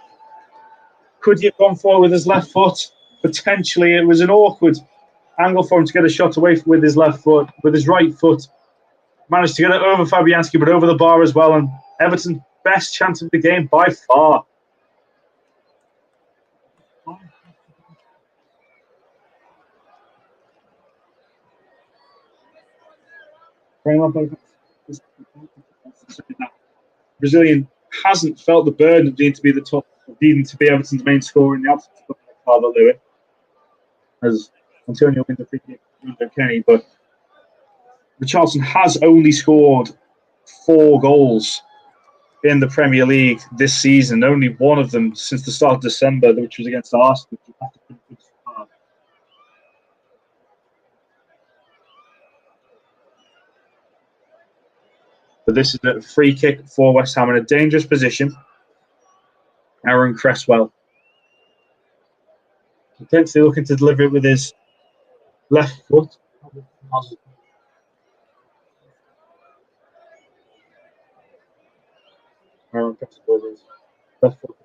Could he have gone forward with his left foot? Potentially. It was an awkward angle for him to get a shot away with his left foot, with his right foot. Managed to get it over Fabianski, but over the bar as well. And Everton's best chance of the game by far. Brazilian hasn't felt the burden of needing to be the top, needing to be Everton's main scorer in the absence of Calvert-Lewin, as Antonio wins the free kick to Kenny. But Richarlison has only scored 4 goals in the Premier League this season. Only one of them since the start of December, which was against Arsenal. But this is a free kick for West Ham in a dangerous position. Aaron Cresswell potentially looking to deliver it with his left foot. Aaron Cresswell with his left foot.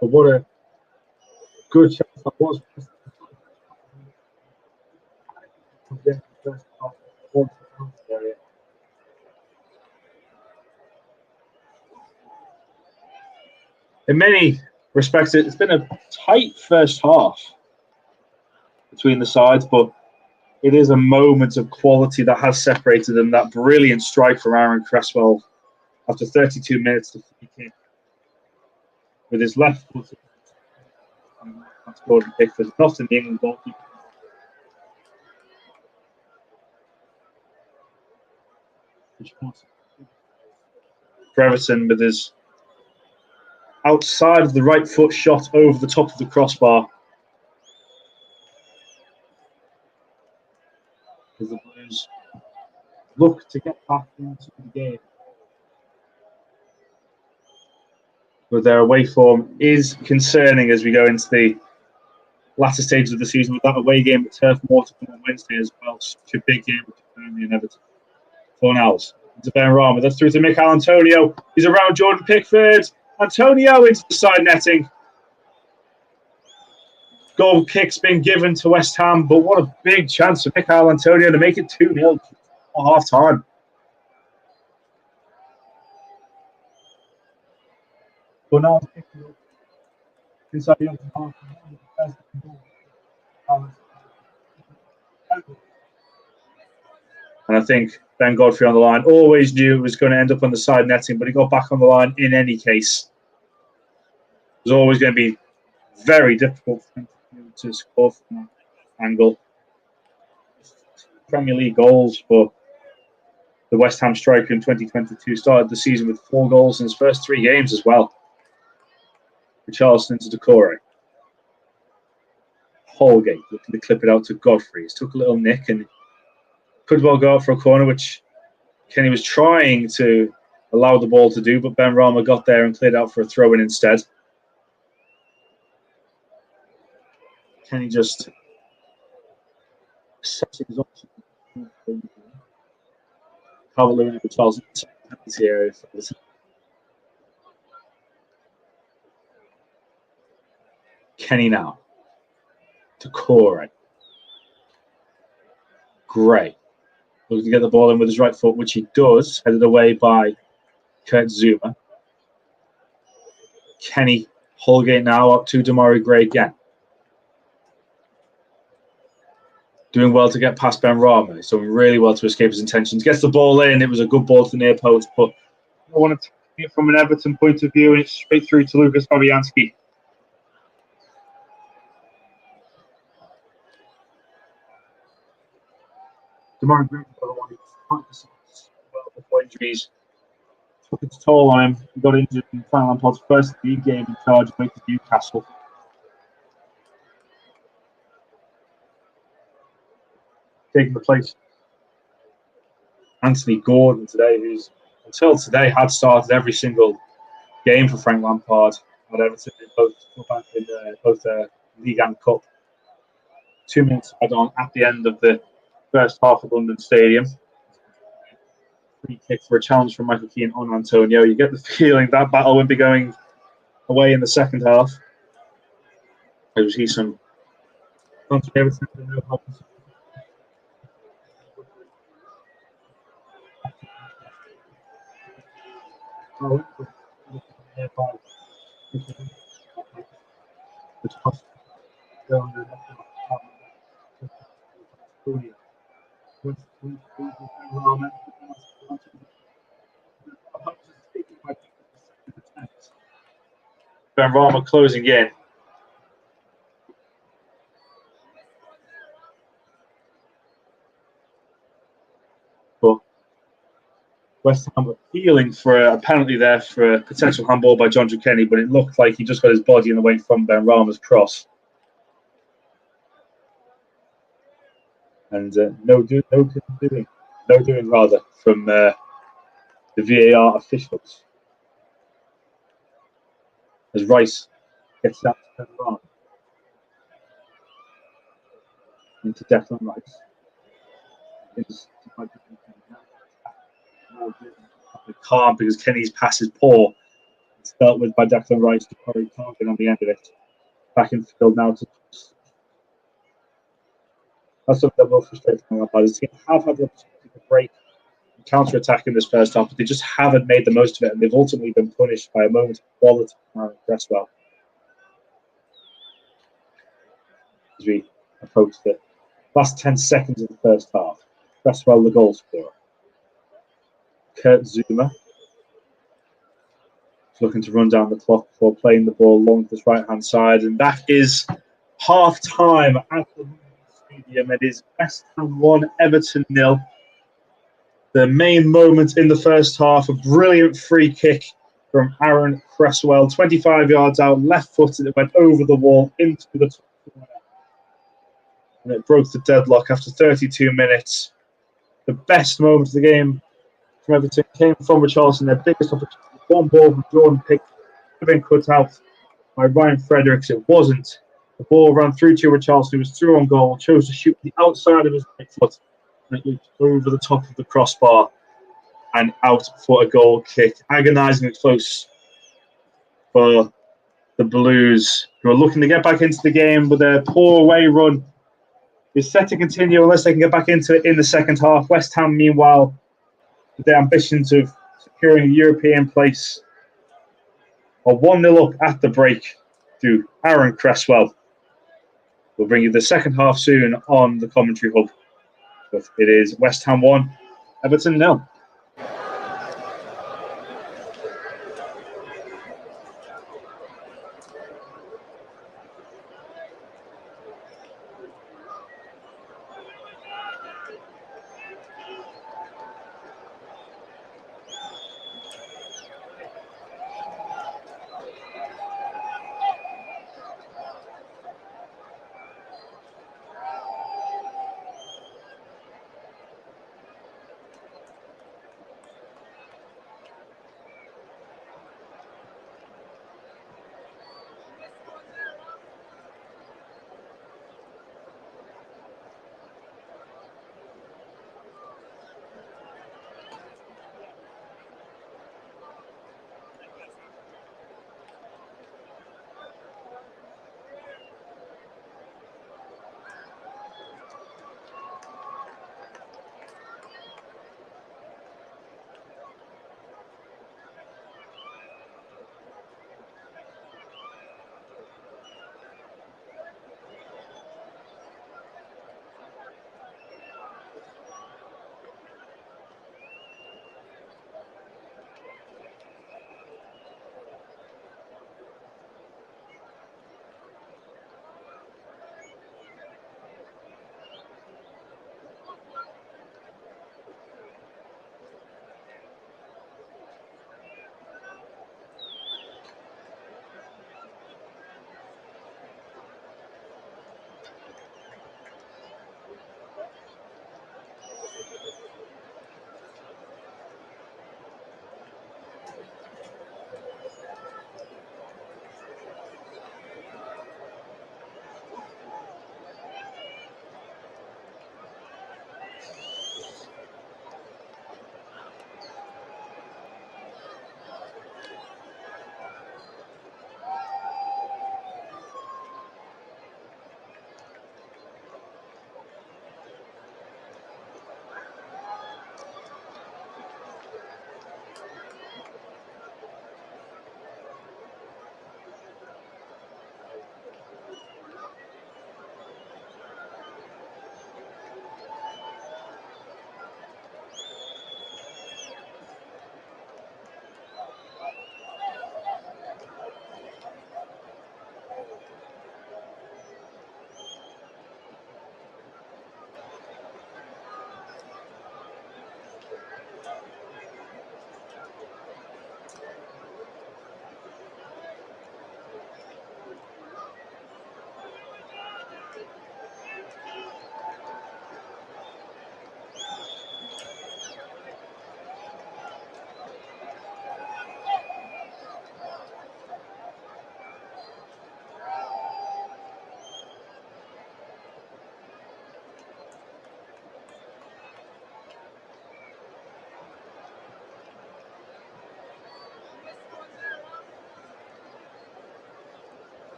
But what a good chance that was. In many respects, it's been a tight first half between the sides, but it is a moment of quality that has separated them. That brilliant strike from Aaron Cresswell after 32 minutes to free kick with his left foot. That's Gordon Pickford, not in the England goalkeeper. For Everton with his outside of the right foot shot over the top of the crossbar. As the Blues look to get back into the game. But their away form is concerning as we go into the latter stages of the season with that away game at Turf Moor on Wednesday as well. Such a big game with Burnley and Everton. Fornals into Ben Rama. That's through to Mikel Antonio. He's around Jordan Pickford. Antonio into the side netting. Goal kick's been given to West Ham, but what a big chance for Mikel Antonio to make it 2-0 at half time. Fornals picking up inside the other half. And I think Ben Godfrey on the line always knew it was going to end up on the side netting, but he got back on the line in any case. It was always going to be very difficult for him to score from that angle. Premier League goals for the West Ham striker in 2022. Started the season with 4 goals in his first 3 games as well. Richarlison to Decore. Holgate looking to clip it out to Godfrey. He's took a little nick and could well go out for a corner, which Kenny was trying to allow the ball to do, but Ben Rama got there and cleared out for a throw-in instead. Kenny just assessing his options. Calvert-Lewin and Richarlison here. Kenny now to Corey. Gray looking to get the ball in with his right foot, which he does, headed away by Kurt Zuma. Kenny Holgate now up to Damari Gray again. Doing well to get past Ben Rama. He's doing really well to escape his intentions. Gets the ball in. It was a good ball to the near post, but I want to take it from an Everton point of view, and it's straight through to Lucas Fabianski. Damari Gray was the one who practiced well before injuries took its toll on him. He got injured in Frank Lampard's first league game in charge of Newcastle. Taking the place Anthony Gordon today, who's until today had started every single game for Frank Lampard at Everton in both League and Cup. 2 minutes add on at the end of the first half of London Stadium. Free kick for a challenge from Michael Keane on Antonio. You get the feeling that battle won't be going away in the second half. There was some Everton. Ben Rama closing in. But West Ham appealing for a penalty there for a potential handball by John Kenny, but it looked like he just got his body in the way from Ben Rama's cross. And no doing from the VAR officials. As Rice gets that to Ben Rama. Into Declan Rice. Calm because Kenny's pass is poor. It's dealt with by Declan Rice to Corey Carvin on the end of it. Back in field now to. That's something that will frustrate me. His team have had the opportunity to break counter-attack in this first half, but they just haven't made the most of it, and they've ultimately been punished by a moment of quality from Cresswell as we approach the last 10 seconds of the first half. Cresswell, the goal scorer. Kurt Zuma is looking to run down the clock before playing the ball along this right-hand side, and that is half-time at the Stadium. It is West Ham 1, Everton 0. The main moment in the first half, a brilliant free kick from Aaron Cresswell, 25 yards out, left-footed. It went over the wall into the top corner, and it broke the deadlock after 32 minutes. The best moment of the game from Everton came from Richarlison, their biggest opportunity. One ball from Jordan Pickford could have been cut out by Ryan Fredericks. It wasn't. The ball ran through to Richarlison, who was through on goal, chose to shoot the outside of his right foot, and it looked over the top of the crossbar and out for a goal kick. Agonisingly close for the Blues, who are looking to get back into the game, but their poor away run is set to continue unless they can get back into it in the second half. West Ham, meanwhile, with their ambitions of securing a European place, are 1-0 up at the break through Aaron Cresswell. We'll bring you the second half soon on the Commentary Hub. But it is West Ham 1, Everton 0.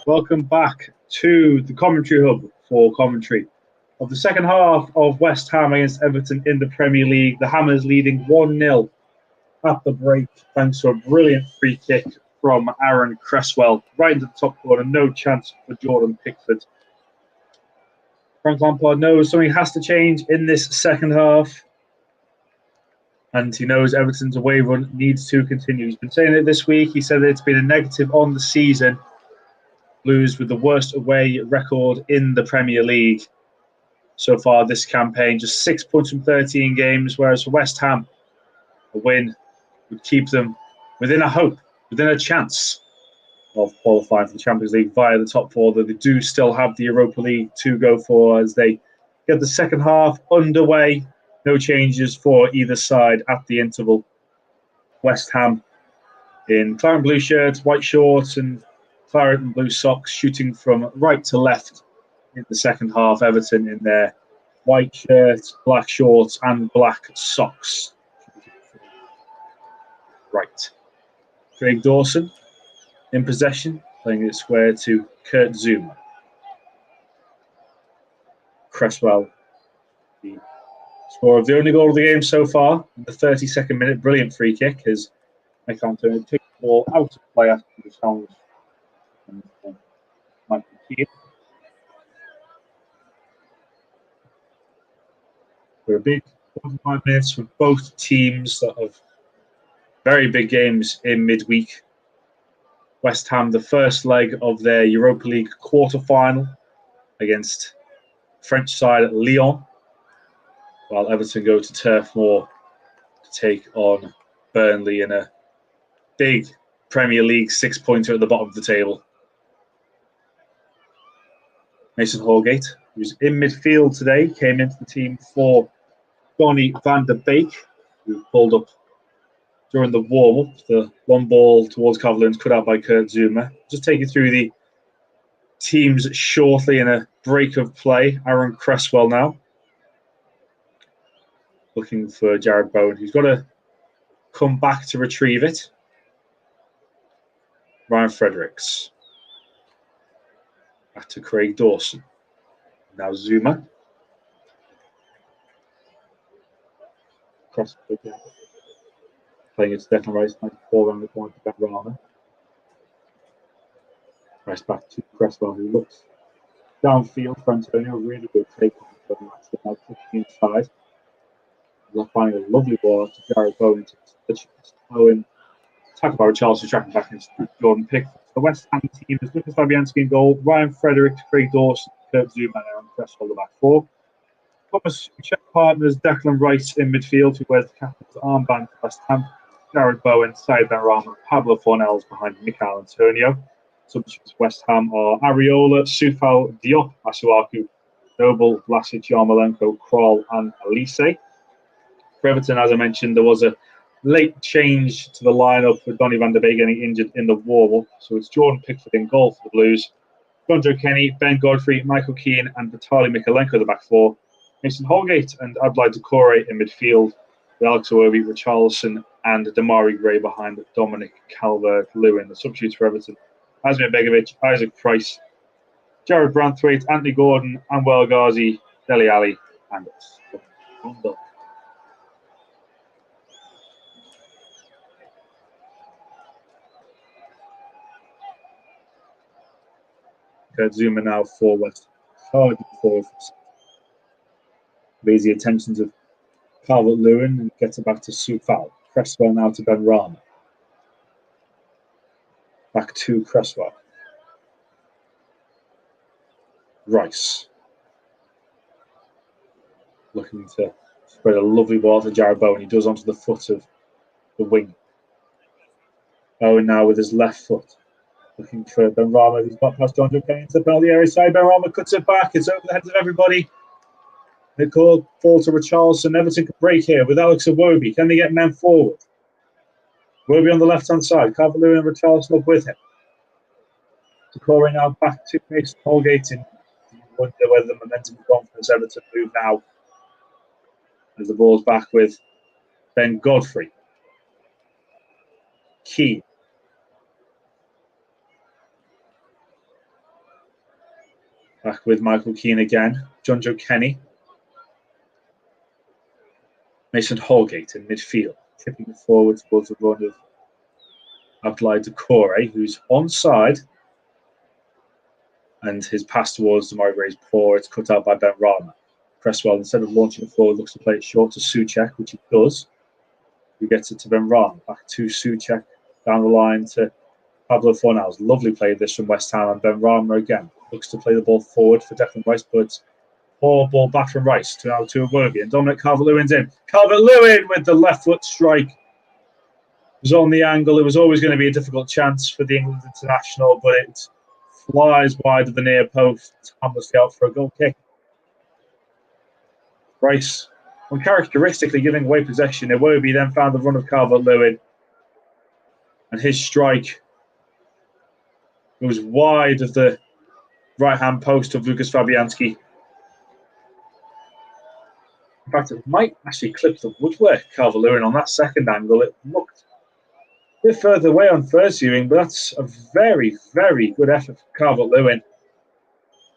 Welcome back to the commentary hub for commentary of the second half of West Ham against Everton in the Premier League. The Hammers leading 1-0 at the break thanks to a brilliant free kick from Aaron Cresswell right into the top corner. No chance for Jordan Pickford. Frank Lampard knows something has to change in this second half, and he knows Everton's away run needs to continue. He's been saying it this week. He said that it's been a negative on the season. Blues with the worst away record in the Premier League so far this campaign, just 6 points from 13 games, whereas for West Ham, a win would keep them within a hope, within a chance of qualifying for the Champions League via the top four, though they do still have the Europa League to go for as they get the second half underway. No changes for either side at the interval. West Ham in claret and blue shirts, white shorts and claret and blue socks, shooting from right to left in the second half. Everton in their white shirts, black shorts and black socks. Right. Craig Dawson in possession, playing it square to Kurt Zouma. Cresswell, the scorer of the only goal of the game so far, in the 32nd minute. Brilliant free kick as Michael Antonio takes the ball out of play after the challenge. And Michael Keane. For a big 45 minutes for both teams that have very big games in midweek. West Ham, the first leg of their Europa League quarter-final against French side at Lyon, while Everton go to Turf Moor to take on Burnley in a big Premier League six-pointer at the bottom of the table. Mason Holgate, who's in midfield today, came into the team for Donny van der Beek, who pulled up during the warm-up. The long ball towards Calvert-Lewin's cut out by Kurt Zouma. Just take you through the teams shortly in a break of play. Aaron Cresswell now, looking for Jared Bowen, who's got to come back to retrieve it. Ryan Fredericks. Back to Craig Dawson. Now Zouma. Cross playing it to Declan Rice, 94 around the corner to Benrahma. Rice back to Cresswell, who looks downfield for Antonio. Really good take on the now pushing inside. Finding a lovely ball to Jared Bowen. Owen tackled by Richarlison, tracking back into Jordan Pickford. The West Ham team is Lucas Fabianski in goal, Ryan Fredericks, Craig Dawson, Kurt Zouma, and Cresswell the back four. Thomas check partners Declan Rice in midfield, who wears the captain's armband for West Ham. Jared Bowen, Said Benrahma, Pablo Fornells behind Mikel Antonio. Substitutes West Ham are Areola, Soufal, Diop, Masuaku, Noble, Vlasic, Yarmolenko, Krul, and Elise. For Everton, as I mentioned, there was a late change to the lineup with Donny van der Beek getting injured in the warm-up. So it's Jordan Pickford in goal for the Blues. Gondro Kenny, Ben Godfrey, Michael Keane, and Vitaly Mikalenko at the back four. Mason Holgate and Abdoulaye Doucouré in midfield. Alex Iwobi, Richarlison, and Damari Gray behind Dominic Calvert-Lewin. The substitutes for Everton: Asmir Begovic, Isaac Price, Jared Branthwaite, Anthony Gordon, Anwar Ghazi, Dele Alli, and Scott. Zouma now forward, charging forward. Raise the attentions of Calvert-Lewin and gets it back to Soufal. Cresswell now to Benrahma. Back to Cresswell. Rice. Looking to spread a lovely ball to Jared Bowen. He does onto the foot of the wing. Bowen now with his left foot. Looking for Benrahma, who's got past John Joe Kenny into the penalty area side. Benrahma cuts it back. It's over the heads of everybody. They call fall to Richarlison. Everton can break here with Alex Iwobi. Can they get men forward? Iwobi on the left-hand side. Calvert-Lewin and Richarlison up with him. Doucouré now back to Mason Holgate. You wonder whether the momentum and confidence Everton move now. As the ball's back with Ben Godfrey. Keane. Back with Michael Keane again. John Joe Kenny. Mason Holgate in midfield. Tipping it forward towards the run of Abdoulaye Doucouré, who's onside. And his pass towards Damari Gray's poor. It's cut out by Ben Rama. Cresswell, instead of launching it forward, looks to play it short to Souček, which he does. He gets it to Ben Rama. Back to Souček. Down the line to Pablo Fornals. Lovely play this from West Ham. And Ben Rama again looks to play the ball forward for Declan Rice, but poor ball back from Rice to now to Iwobi. And Dominic Calvert-Lewin's in. Calvert-Lewin with the left foot strike. It was on the angle. It was always going to be a difficult chance for the England international, but it flies wide of the near post. Hamlet's out for a goal kick. Rice, uncharacteristically giving away possession. Iwobi then found the run of Calvert-Lewin. And his strike was wide of the right-hand post of Lucas Fabianski. In fact, it might actually clip the woodwork, Calvert-Lewin, on that second angle. It looked a bit further away on first viewing, but that's a very, very good effort from Calvert-Lewin.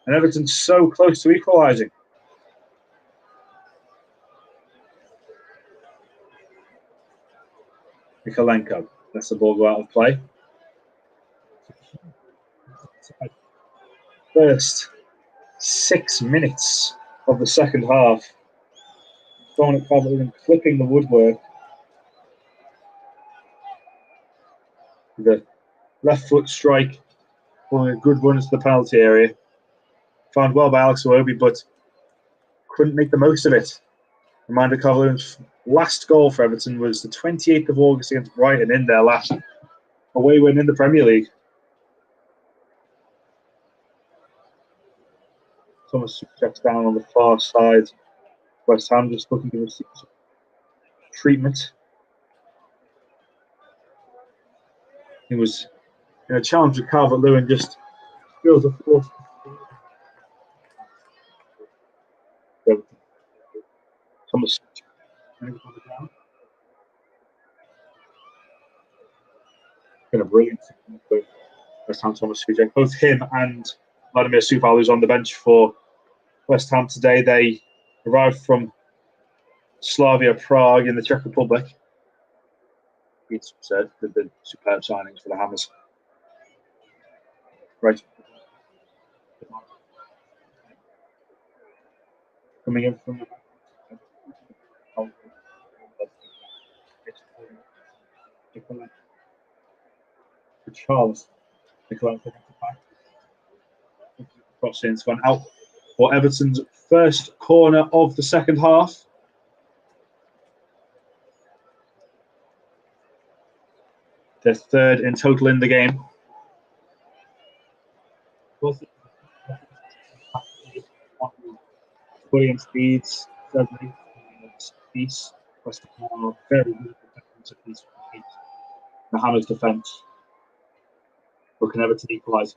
And Everton's so close to equalising. Mikolenko lets the ball go out of play. First 6 minutes of the second half. Dominic Calvert-Lewin clipping the woodwork. With a left foot strike, pulling a good run into the penalty area. Found well by Alex Iwobi, but couldn't make the most of it. Reminder, Calvert-Lewin's last goal for Everton was the 28th of August against Brighton in their last away win in the Premier League. Thomas checks down on the far side. West Ham just looking to receive some treatment. He was in a challenge with Calvert-Lewin, just feels a force. Thomas been a brilliant for West Ham. Thomas Souček, both him and Vladimir Supal, who's on the bench for West Ham today. They arrived from Slavia Prague in the Czech Republic. It's said they've been superb signings for the Hammers. Right. Coming in from Charles. Crossing's gone out for Everton's first corner of the second half. Their third in total in the game. William Speeds, Dudley, Peace, West Ham, very good defense of Peace. The Hammers' defence. Looking Everton equalise.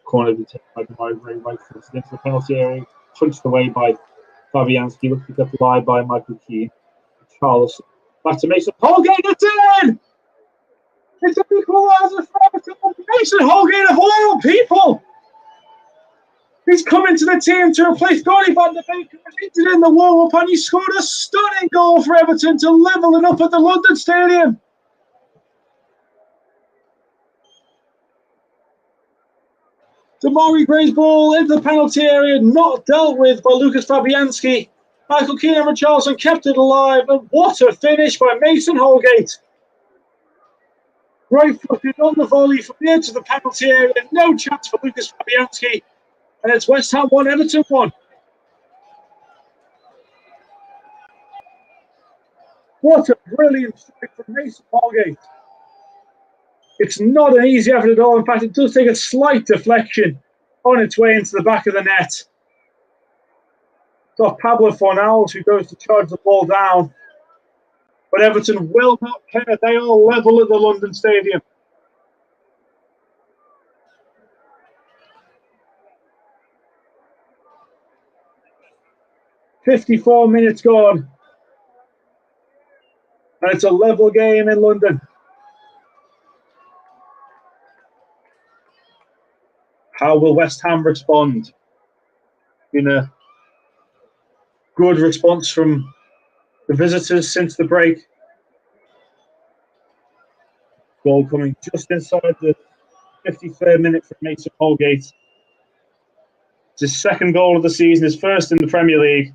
Corner be taken by Damari Gray, right foot into the penalty area, punched away by Fabianski, looked picked up wide by Michael Keane. Charles back to Mason Holgate, it's in! It's an equaliser for Everton. Mason Holgate of all people! He's come into the team to replace Donny van de Beek, who did in the warm-up, and he scored a stunning goal for Everton to level it up at the London Stadium. Damari Gray's ball into the penalty area, not dealt with by Lucas Fabianski. Michael Keane and Richarlison kept it alive, and what a finish by Mason Holgate. Right-footed on the volley from the edge of the penalty area, no chance for Lucas Fabianski. And it's West Ham 1, Everton 1. What a brilliant strike from Mason Holgate. It's not an easy effort at all. In fact, it does take a slight deflection on its way into the back of the net. It's off Pablo Fornals, who goes to charge the ball down. But Everton will not care. They are level at the London Stadium. "54 minutes gone. And it's a level game in London." How will West Ham respond? Been a good response from the visitors since the break. Goal coming just inside the 53rd minute from Mason Holgate. It's his second goal of the season, his first in the Premier League.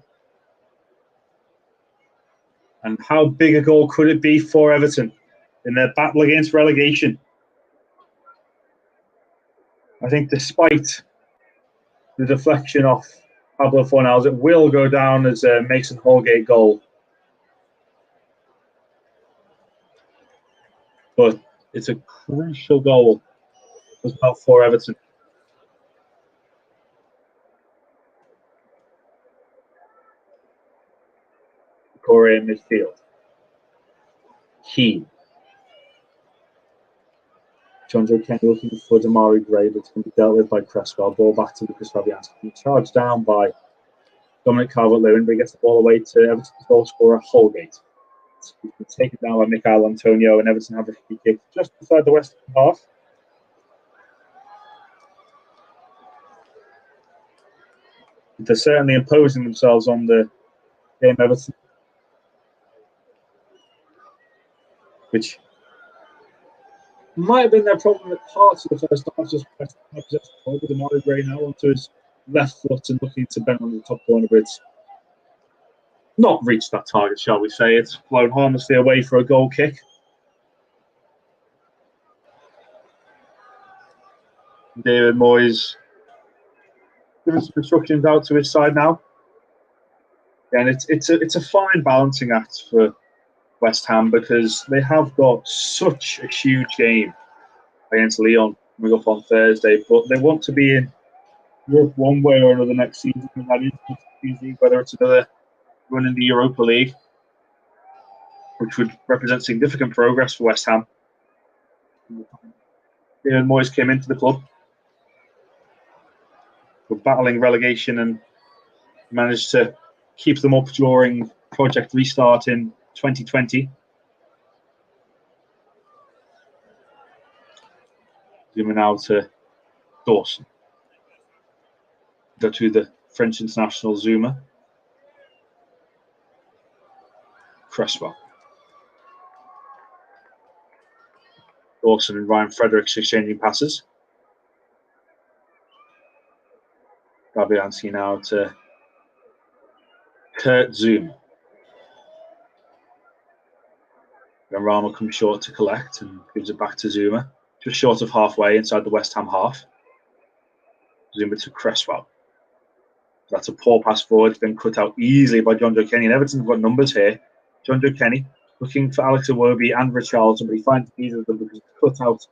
And how big a goal could it be for Everton in their battle against relegation? I think despite the deflection off Pablo Fornals, it will go down as a Mason Holgate goal. But it's a crucial goal as well for Everton. Corey in midfield. Keane. John Joe Kenny looking for Damari Gray, but it's going to be dealt with by Cresswell. Ball back to Lucas Fabianski. Charged down by Dominic Calvert-Lewin, but he gets the ball away to Everton's goal scorer Holgate. It's been taken down by Michael Antonio, and Everton have a free kick just inside the western half. They're certainly imposing themselves on the game, Everton, which might have been their problem at parts of the first half. Just with Damari Gray now onto his left foot and looking to bend on the top corner, but it's not reached that target, shall we say. It's flown harmlessly away for a goal kick. David Moyes giving some instructions out to his side now. And it's a fine balancing act for West Ham because they have got such a huge game against Lyon coming up on Thursday, but they want to be in Europe one way or another next season, and that is easy, whether it's another run in the Europa League, which would represent significant progress for West Ham. David Moyes came into the club. We're battling relegation and managed to keep them up during Project Restart in 2020. Zooming now to Dawson. Go to the French international Zuma. Cresswell. Dawson and Ryan Fredericks exchanging passes. Fabianski now to Kurt Zoom. Then Rama comes short to collect and gives it back to Zuma. Just short of halfway inside the West Ham half. Zuma to Cresswell. That's a poor pass forward. It's been cut out easily by John Joe Kenny. And Everton have got numbers here. John Joe Kenny looking for Alex Iwobi and Richarlison, but he finds neither of them because it's cut out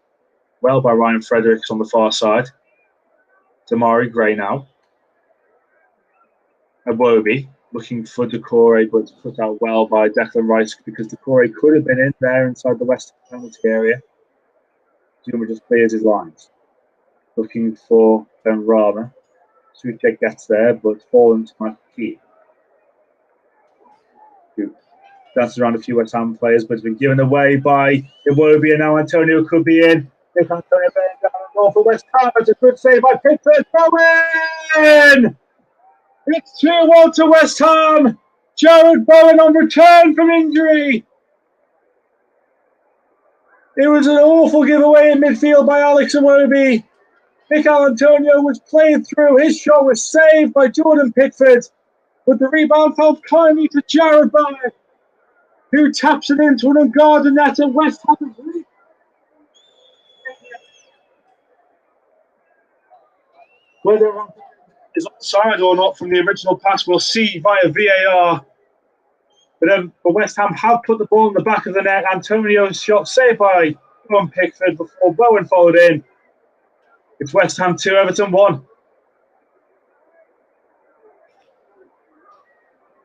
well by Ryan Fredericks on the far side. Damari Gray now. Iwobi looking for Decore, but it's put out well by Declan Rice because Decore could have been in there inside the West Ham penalty area. Zuma just clears his lines. Looking for Ben Rama. Suchek gets there, but fallen to McKee. Who dances around a few West Ham players, but it's been given away by Iwobi, and now Antonio could be in. If Antonio bearing down the ball for West Ham, it's a good save by Pickford. Bowen! It's 2-1 to West Ham. Jared Bowen on return from injury. It was an awful giveaway in midfield by Alex Iwobi. Michael Antonio was played through. His shot was saved by Jordan Pickford. But the rebound fell kindly to Jared Bowen, who taps it into an unguarded net at West Ham. Whether is offside or not from the original pass, we'll see via VAR. But West Ham have put the ball in the back of the net. Antonio's shot saved by Jordan Pickford before Bowen followed in. It's West Ham 2, Everton 1.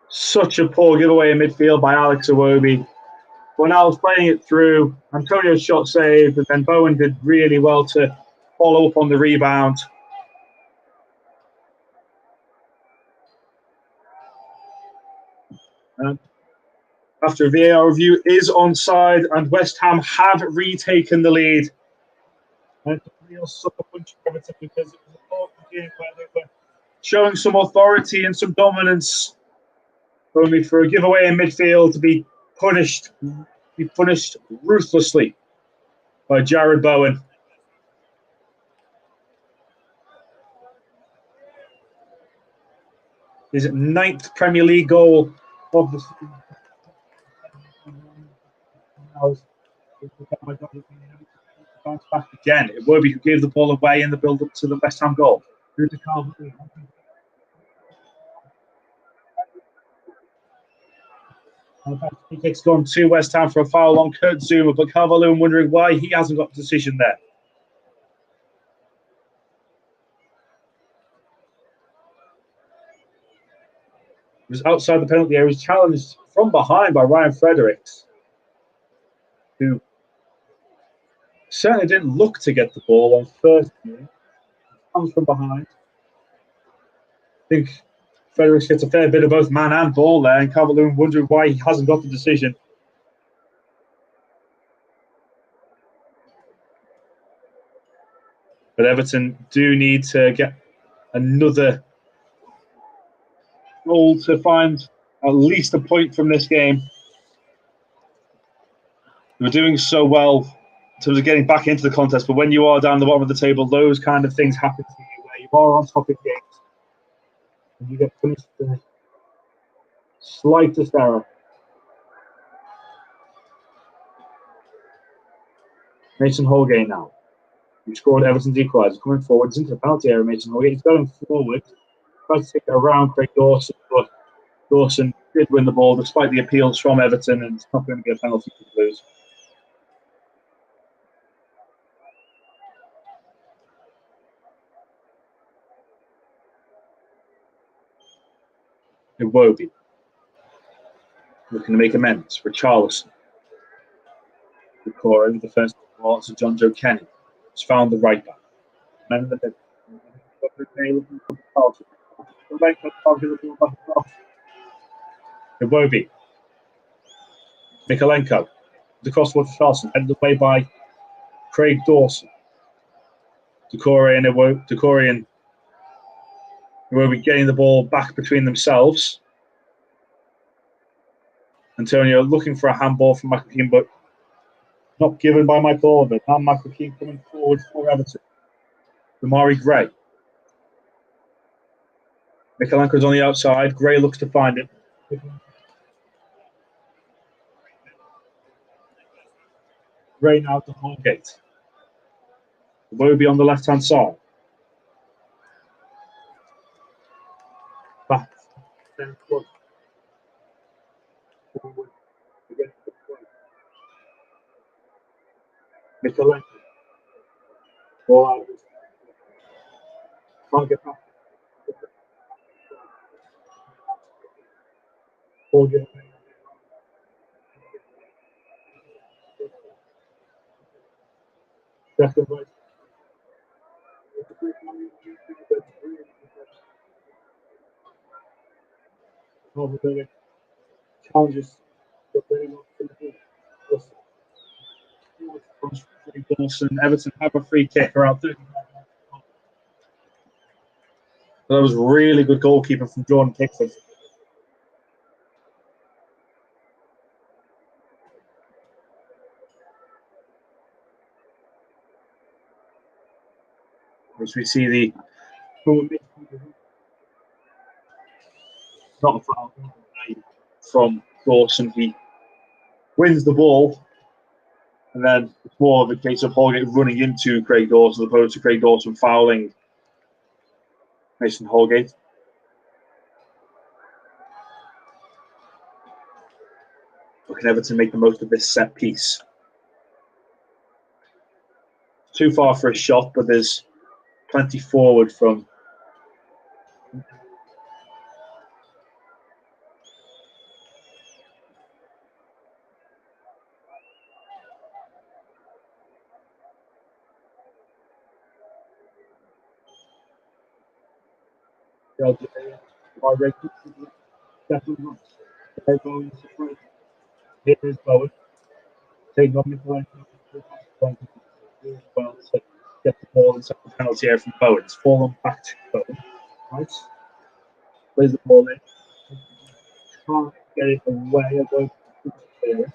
Such a poor giveaway in midfield by Alex Iwobi. Fornals playing it through. Antonio's shot saved, and then Bowen did really well to follow up on the rebound. After a VAR review is onside, and West Ham have retaken the lead. And it's a real sucker punch for Everton because it was game where they were showing some authority and some dominance, only for a giveaway in midfield to be punished ruthlessly by Jared Bowen. His 9th Premier League goal of the season. Bounce back again. Iwobi, who gave the ball away in the build-up to the West Ham goal. He kicks gone to West Ham for a foul on Kurt Zuma, but Calvert-Lewin wondering why he hasn't got a decision there. He was outside the penalty area. He was challenged from behind by Ryan Fredericks, who certainly didn't look to get the ball on first. Comes from behind. I think Fredericks gets a fair bit of both man and ball there, and Calvert-Lewin wondering why he hasn't got the decision. But Everton do need to get another goal to find at least a point from this game. They were doing so well in terms of getting back into the contest, but when you are down the bottom of the table, those kind of things happen to you where you are on top of games and you get punished for the slightest error. Mason Holgate now, who scored Everton's equaliser, coming forwards into the penalty area. Mason Holgate, he's going forward, tries to take it around Craig Dawson, but Dawson did win the ball despite the appeals from Everton, and it's not going to be a penalty to lose. Iwobi looking to make amends for Charleston. The core over the first ball to John Joe Kenny. He's found the right back. And then Iwobi. Mikalenko. The crossword for Charleston, headed away by Craig Dawson. Decore and Iwobi getting the ball back between themselves. Antonio looking for a handball from Michael Keane, but not given by Michael Oliver. Now Michael Keane coming forward for Everton. Damari Gray. Mikalenko's on the outside. Gray looks to find it. Gray now to Holgate. Iwobi on the left-hand side. Back. Forward. Mikalenko. Ball out of his. Can't get back. Holgate. Second right. Challenges. Everton have a free kick around 30. That was really good goalkeeping from Jordan Pickford. As we see the not a foul from Dawson. He wins the ball, and then it's more of a case of Holgate running into Craig Dawson as opposed to Craig Dawson fouling Mason Holgate. Can Everton make the most of this set piece? Too far for a shot, but there's plenty forward from Here's Bowen. Taking on Mikalenko. Get the ball inside the penalty area from Bowen. It's fallen back to Bowen. Right. Plays the ball in. Can't get it away. Avoid the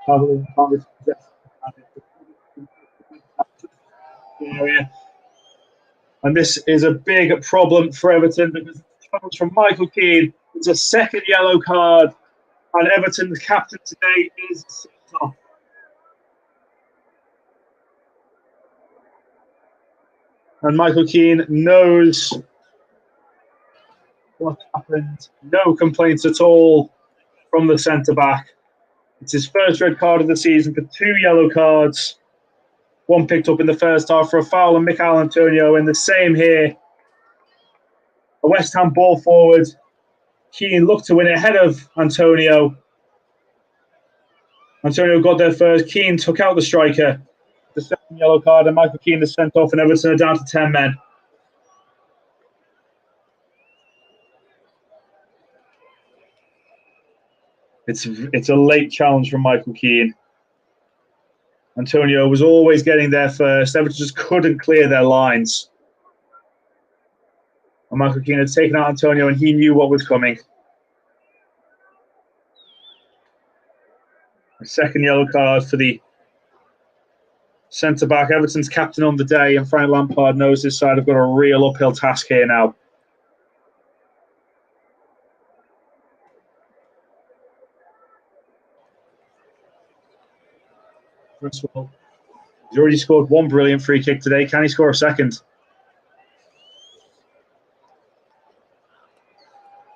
Calvin can't possess the area. And this is a big problem for Everton because it comes from Michael Keane. It's a second yellow card. And Everton's captain today is sent off. And Michael Keane knows what happened. No complaints at all from the centre-back. It's his first red card of the season for 2 yellow cards. One picked up in the first half for a foul on Mikel Antonio, and the same here. A West Ham ball forward. Keane looked to win it ahead of Antonio. Antonio got there first. Keane took out the striker. The second yellow card, and Michael Keane is sent off, and Everton are down to 10 men. It's a late challenge from Michael Keane. Antonio was always getting there first. Everton just couldn't clear their lines. And Michael Keane had taken out Antonio, and he knew what was coming. A second yellow card for the centre-back. Everton's captain on the day, and Frank Lampard knows his side have got a real uphill task here now. Cresswell. He's already scored 1 brilliant free kick today. Can he score a second?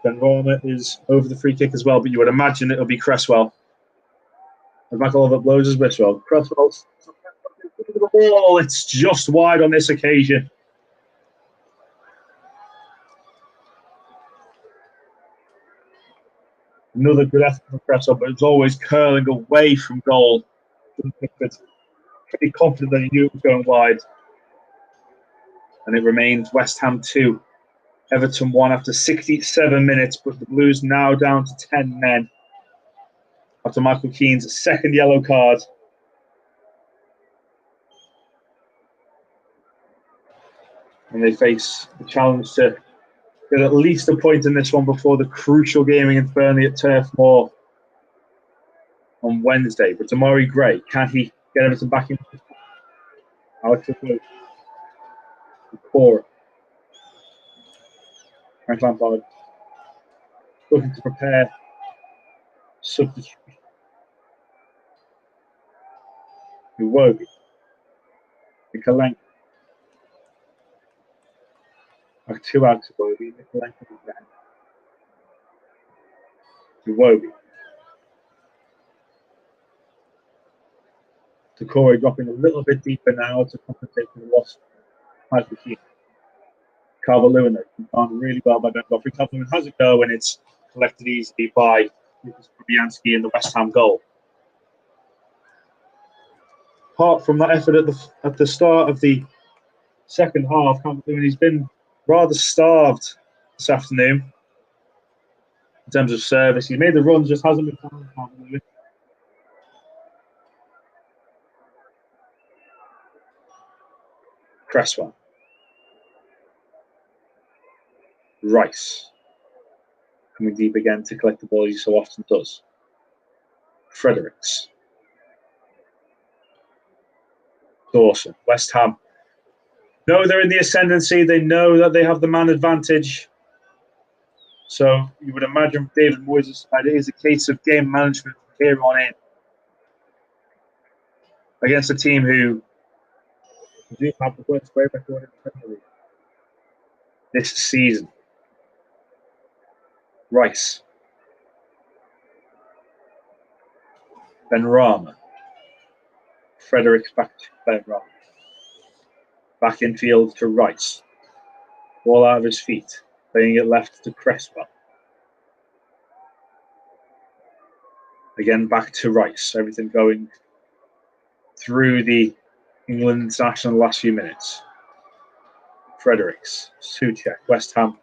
Ben Rama is over the free kick as well, but you would imagine it'll be Cresswell. As Michael Oliver blows his whistle. Cresswell the ball. It's just wide on this occasion. Another good effort from Cresswell, but it's always curling away from goal. Pretty confident that he knew it was going wide. And it remains West Ham 2, Everton 1 after 67 minutes, but the Blues now down to 10 men after Michael Keane's second yellow card. And they face the challenge to get at least a point in this one before the crucial game against Burnley at Turf Moor on Wednesday. But Damari Gray, can he get Everton back in? Alex Cora. Frank Lampard looking to prepare substitution. Iwobi. Mikalenko. Back to Alex Iwobi. Mikalenko again. Iwobi. Takori dropping a little bit deeper now to compensate for the loss. Michael Keane. Calvert-Lewin done really well by Ben Godfrey. Calvert-Lewin has a go, and it's collected easily by Lucas Fabianski in the West Ham goal. Apart from that effort at the start of the second half, Calvert-Lewin, he's been rather starved this afternoon in terms of service. He's made the runs, just hasn't been found. Calvert-Lewin. Cresswell. Rice. Coming deep again to collect the ball he so often does. Fredericks. Dawson. West Ham know they're in the ascendancy. They know that they have the man advantage. So you would imagine David Moyes' side, it is a case of game management from here on in. Against a team who do have the worst away record in the Premier League this season. Rice. Benrahma. Fredericks back to Benrahma. Back infield to Rice. Ball out of his feet. Playing it left to Cresswell. Again back to Rice. Everything going through the England international the last few minutes. Fredericks. Souček. West Ham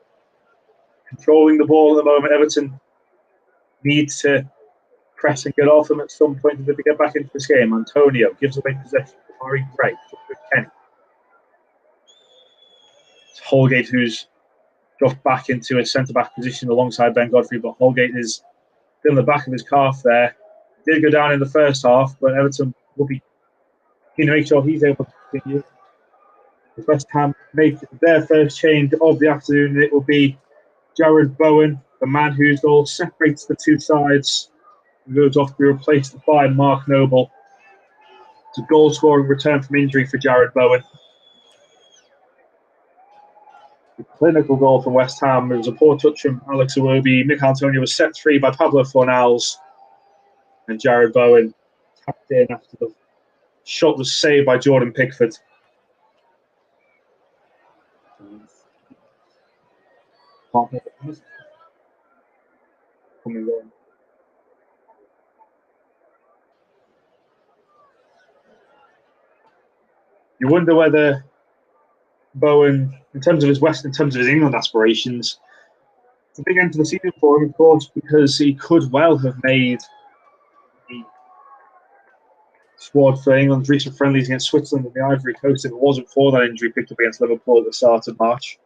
controlling the ball at the moment. Everton needs to press and get off them at some point if they get back into this game. Antonio gives away possession to Murray Gray. Kenny. Holgate, who's dropped back into a centre-back position alongside Ben Godfrey, but Holgate is still in the back of his calf there. Did go down in the first half, but Everton will be keen to make sure he's able to continue. The West Ham make their first change of the afternoon. It will be Jared Bowen, the man whose goal separates the two sides, goes off to be replaced by Mark Noble. It's a goal-scoring return from injury for Jared Bowen. A clinical goal from West Ham. It was a poor touch from Alex Iwobi. Mikel Antonio was set free by Pablo Fornals. And Jared Bowen tapped in after the shot was saved by Jordan Pickford. You wonder whether Bowen, in terms of his England aspirations, it's a big end to the season for him, of course, because he could well have made the squad for England's recent friendlies against Switzerland and the Ivory Coast if it wasn't for that injury picked up against Liverpool at the start of March.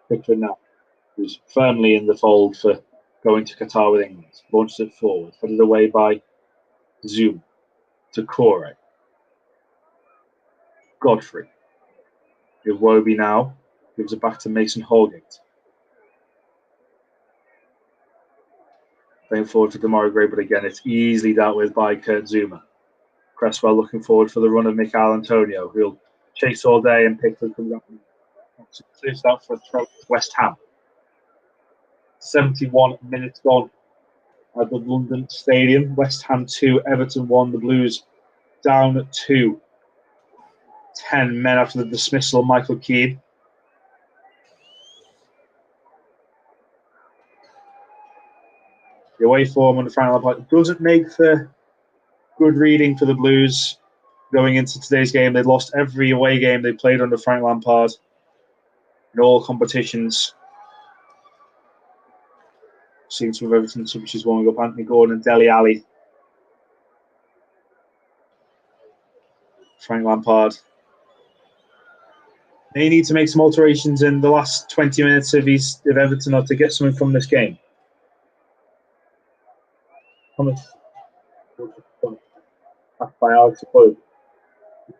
Pickford now, who's firmly in the fold for going to Qatar with England, launched it forward, headed away by Zoom to Corey. Godfrey. Iwobi now gives it back to Mason Holgate. Playing forward for Demarai Gray, but again, it's easily dealt with by Kurt Zouma. Cresswell looking forward for the run of Mikel Antonio, who'll chase all day and Pickford comes up and clears out for a throw to West Ham. 71 minutes gone at the London Stadium. West Ham 2, Everton 1. The Blues down to 10 men after the dismissal of Michael Keane. The away form on the final part doesn't make for good reading for the Blues going into today's game. They'd lost every away game they played under Frank Lampard in all competitions. Seeing some of Everton substitutes warming up, Anthony Gordon and Dele Alli. Frank Lampard may need to make some alterations in the last 20 minutes of Everton to get something from this game. Thomas back by Alex Iwobi.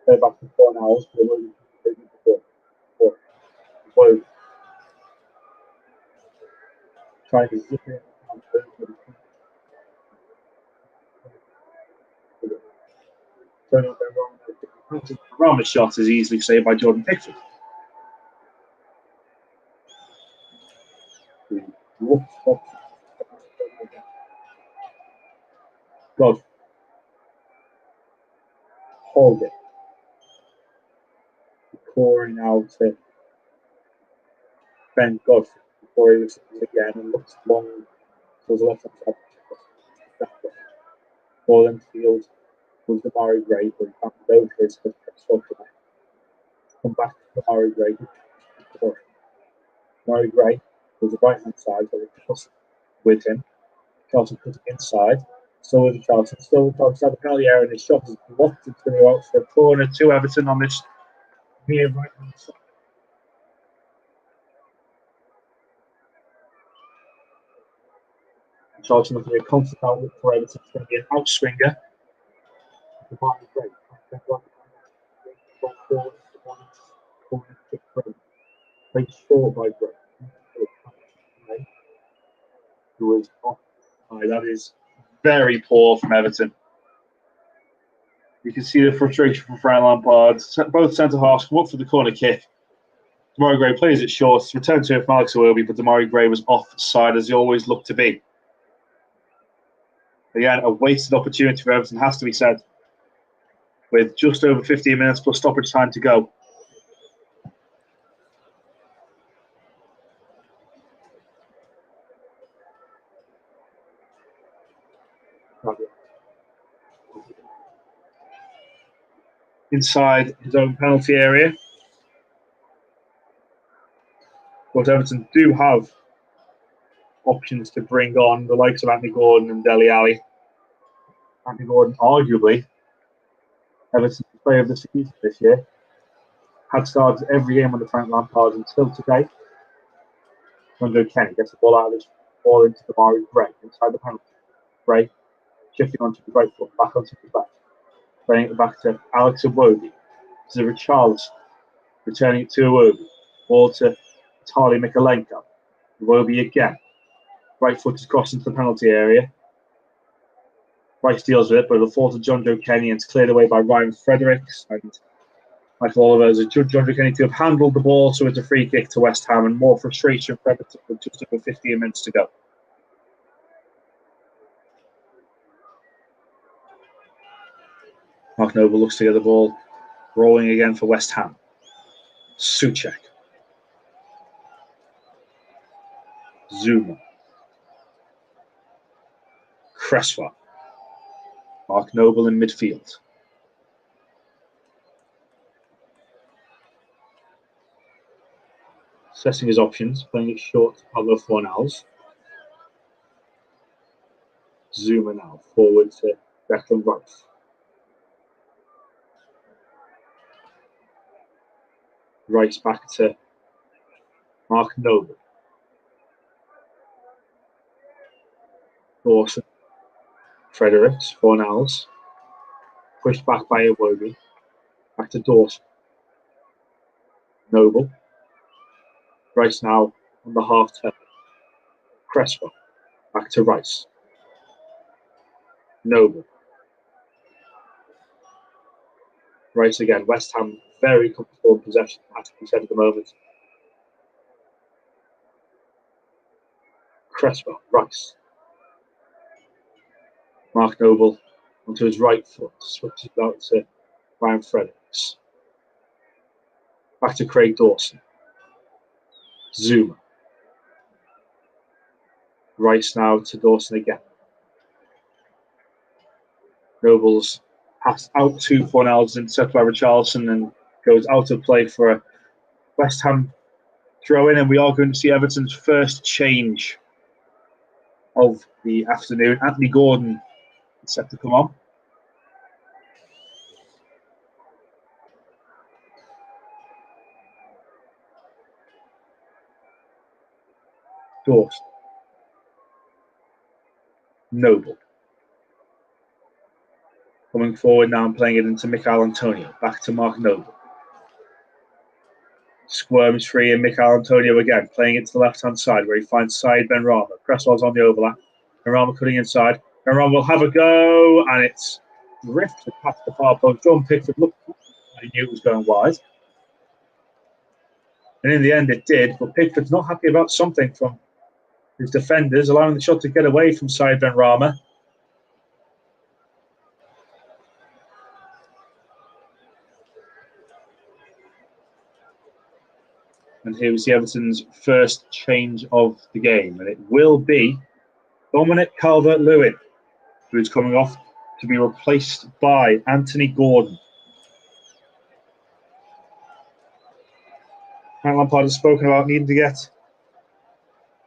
Play back to 4 hours. Trying to zip in. Rama's shot is easily saved by Jordan Pickford. God. Hold it. Pouring out to Ben Godfrey before he receives again and looks long towards the left hand side. Ball in field was Demarai Gray, but he found both his come back to Demarai Gray. Demarai Gray was the right hand side, but it with him. Charlton put it inside. Still with Charlton outside the penalty area, and his shot is blocked. It's going to go out for a corner to Everton on this near right hand side. Charlton looking at a constant outlet for Everton. It's going to be an outswinger. Played short by Gray. Who was off. That is very poor from Everton. You can see the frustration from Frank Lampard. Both centre halves come up for the corner kick. Demarai Gray plays it short. Return to it from Alex Iwobi, but Demarai Gray was offside as he always looked to be. Again, a wasted opportunity for Everton, has to be said, with just over 15 minutes plus stoppage time to go. Inside his own penalty area. But Everton do have options to bring on the likes of Anthony Gordon and Dele Alli. Andy Gordon, arguably Everton's player of the season this year, had started every game under Frank Lampard until today. Joe Kenny gets the ball out of his ball into the Mari Gray inside the penalty. Gray shifting onto the right foot, back onto his left. Playing it back to Alex Iwobi. To Richarlison. Returning it to Iwobi. Ball to Tali Mikalenko. Iwobi again. Right foot is crossed into the penalty area. Rice deals with it, but it'll fall to John Joe Kenny and it's cleared away by Ryan Fredericks. And Michael Oliver as John Joe Kenny to have handled the ball, so it's a free kick to West Ham and more frustration for Everton with just over 15 minutes to go. Mark Noble looks to get the ball rolling again for West Ham. Souček. Zuma. Cresswell. Mark Noble in midfield. Assessing his options, playing it short to Pablo Fornals. Zuma now, forward to Declan Rice. Rice back to Mark Noble. Dawson. Fredericks, Fornals. Pushed back by Iwobi. Back to Dawson. Noble. Rice now on the half turn. Cresswell. Back to Rice. Noble. Rice again. West Ham very comfortable in possession, has to be said at the moment. Cresswell. Rice. Mark Noble onto his right foot. Switches out to Ryan Fredericks. Back to Craig Dawson. Zuma. Rice now to Dawson again. Noble's passed out to Fornals, intercepted by Richarlison and goes out of play for a West Ham throw in, and we are going to see Everton's first change of the afternoon. Anthony Gordon is set to come on. Dawson. Noble. Coming forward now and playing it into Michail Antonio. Back to Mark Noble. Squirms free and Michail Antonio again, playing it to the left-hand side where he finds Said Benrahma. Cresswell's on the overlap. Benrahma cutting inside. Benrahma will have a go, and it's drifted past the far post. John Pickford looked, he knew it was going wide. And in the end it did, but Pickford's not happy about something from his defenders, allowing the shot to get away from Said Benrahma. And here we see Everton's first change of the game. And it will be Dominic Calvert-Lewin, who is coming off to be replaced by Anthony Gordon. Frank Lampard has spoken about needing to get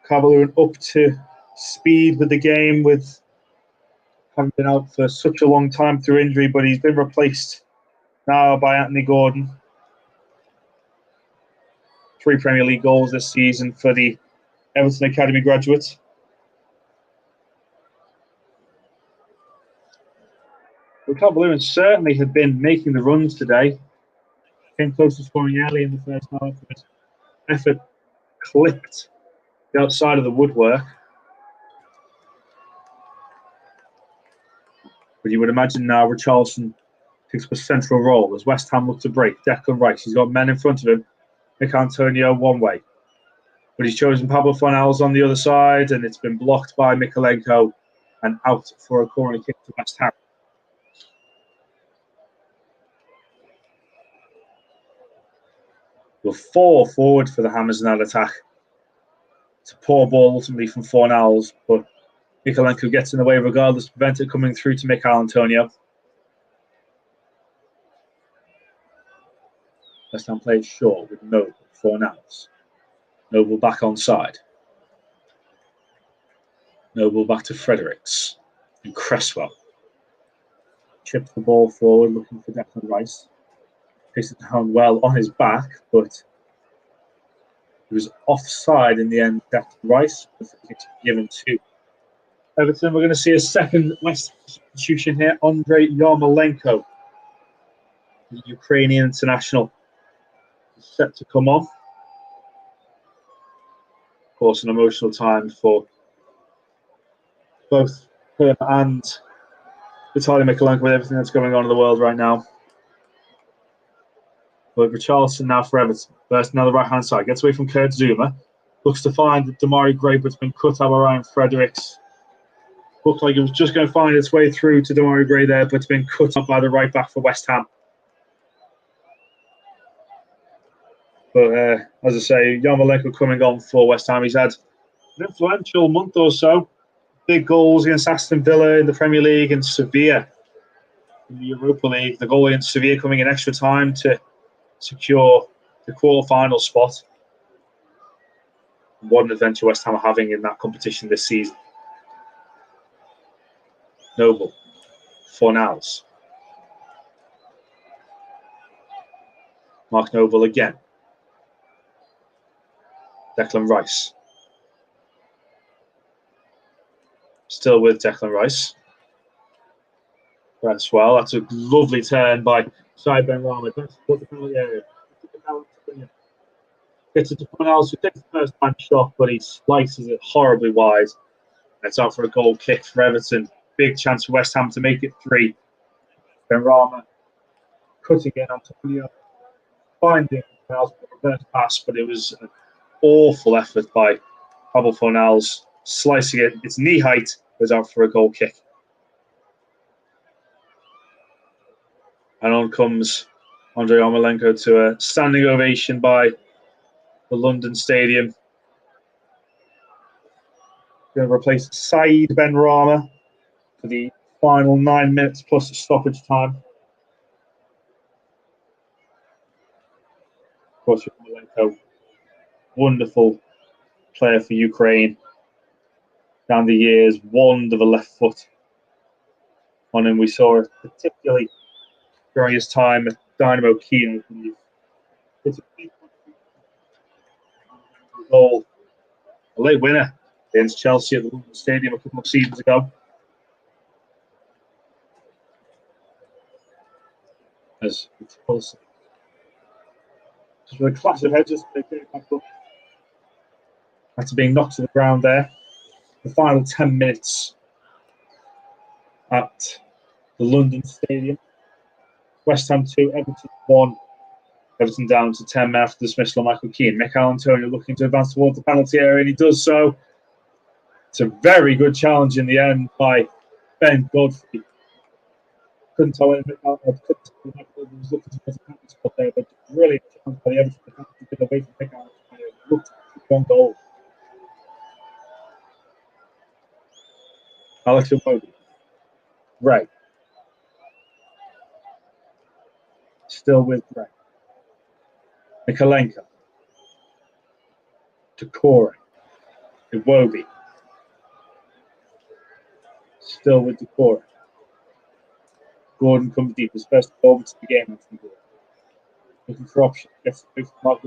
Calvert-Lewin up to speed with the game, with having been out for such a long time through injury, but he's been replaced now by Anthony Gordon. 3 Premier League goals this season for the Everton Academy graduate. But Calvert-Lewin certainly had been making the runs today. Came close to scoring early in the first half. His effort clipped the outside of the woodwork. But you would imagine now Richarlison takes up a central role as West Ham look to break. Declan Rice, he's got men in front of him. Nick Antonio one way. But he's chosen Pablo Fornals on the other side, and it's been blocked by Mikalenko and out for a corner kick to West Ham. Well, 4 forward for the Hammers in that attack. It's a poor ball ultimately from Fornals, but Mikalenko gets in the way regardless to prevent it coming through to Michail Antonio. West Ham plays short with Noble, Fornals. Noble back on side. Noble back to Fredericks and Cresswell. chips the ball forward, looking for Declan Rice. Takes it down well on his back, but he was offside in the end. Declan Rice, it's given to Everton. We're going to see a second West substitution here. Andrei Yarmolenko, the Ukrainian international, is set to come on. Of course, an emotional time for both him and Vitaly Mykolenko with everything that's going on in the world right now. But Richarlison now for Everton. First, now the right-hand side. Gets away from Kurt Zuma. Looks to find Damari Gray, but it's been cut out by Ryan Fredericks. Looked like it was just going to find its way through to Damari Gray there, but it's been cut up by the right-back for West Ham. But as I say, Yarmolenko coming on for West Ham. He's had an influential month or so. Big goals against Aston Villa in the Premier League and Sevilla in the Europa League. The goal against Sevilla coming in extra time to secure the quarter-final spot. What an adventure West Ham are having in that competition this season. Noble, Fornals. Mark Noble again. Declan Rice. Still with Declan Rice. That's well. That's a lovely turn by Said Benrahma. That's the penalty area. Gets it to Fornals, who takes the first time shot, but he slices it horribly wide. It's out for a goal kick for Everton. Big chance for West Ham to make it 3. Benrahma cutting in. Antonio finding Fornals for the first pass, but it was an awful effort by Pablo Fornals, slicing it. It's knee height, was out for a goal kick. And on comes Andrei Yarmolenko to a standing ovation by the London Stadium. Going to replace Said Benrahma for the final 9 minutes plus stoppage time. Of course, Yarmolenko, wonderful player for Ukraine down the years, wand of a left foot on him. We saw it particularly during his time at Dynamo Kiev. It's a goal, a late winner against Chelsea at the London Stadium a couple of seasons ago. As it's also just with a clash of heads, just back up after being knocked to the ground there. The final 10 minutes at the London Stadium. West Ham 2, Everton 1. Everton down to 10 men after the dismissal of Michael Keane. Mikel Antonio looking to advance towards the penalty area, and he does so. It's a very good challenge in the end by Ben Godfrey. Couldn't tell him was looking towards the penalty spot there, but really challenge by the Everton defence to get away from Mikel Antonio. Looked for one goal. Alex Iwobi. Ray. Still with Ray. Mykolenko. Decore. Iwobi. Still with Decore. Gordon comes deep. His first goal to the game. Looking for options. Gets the boost from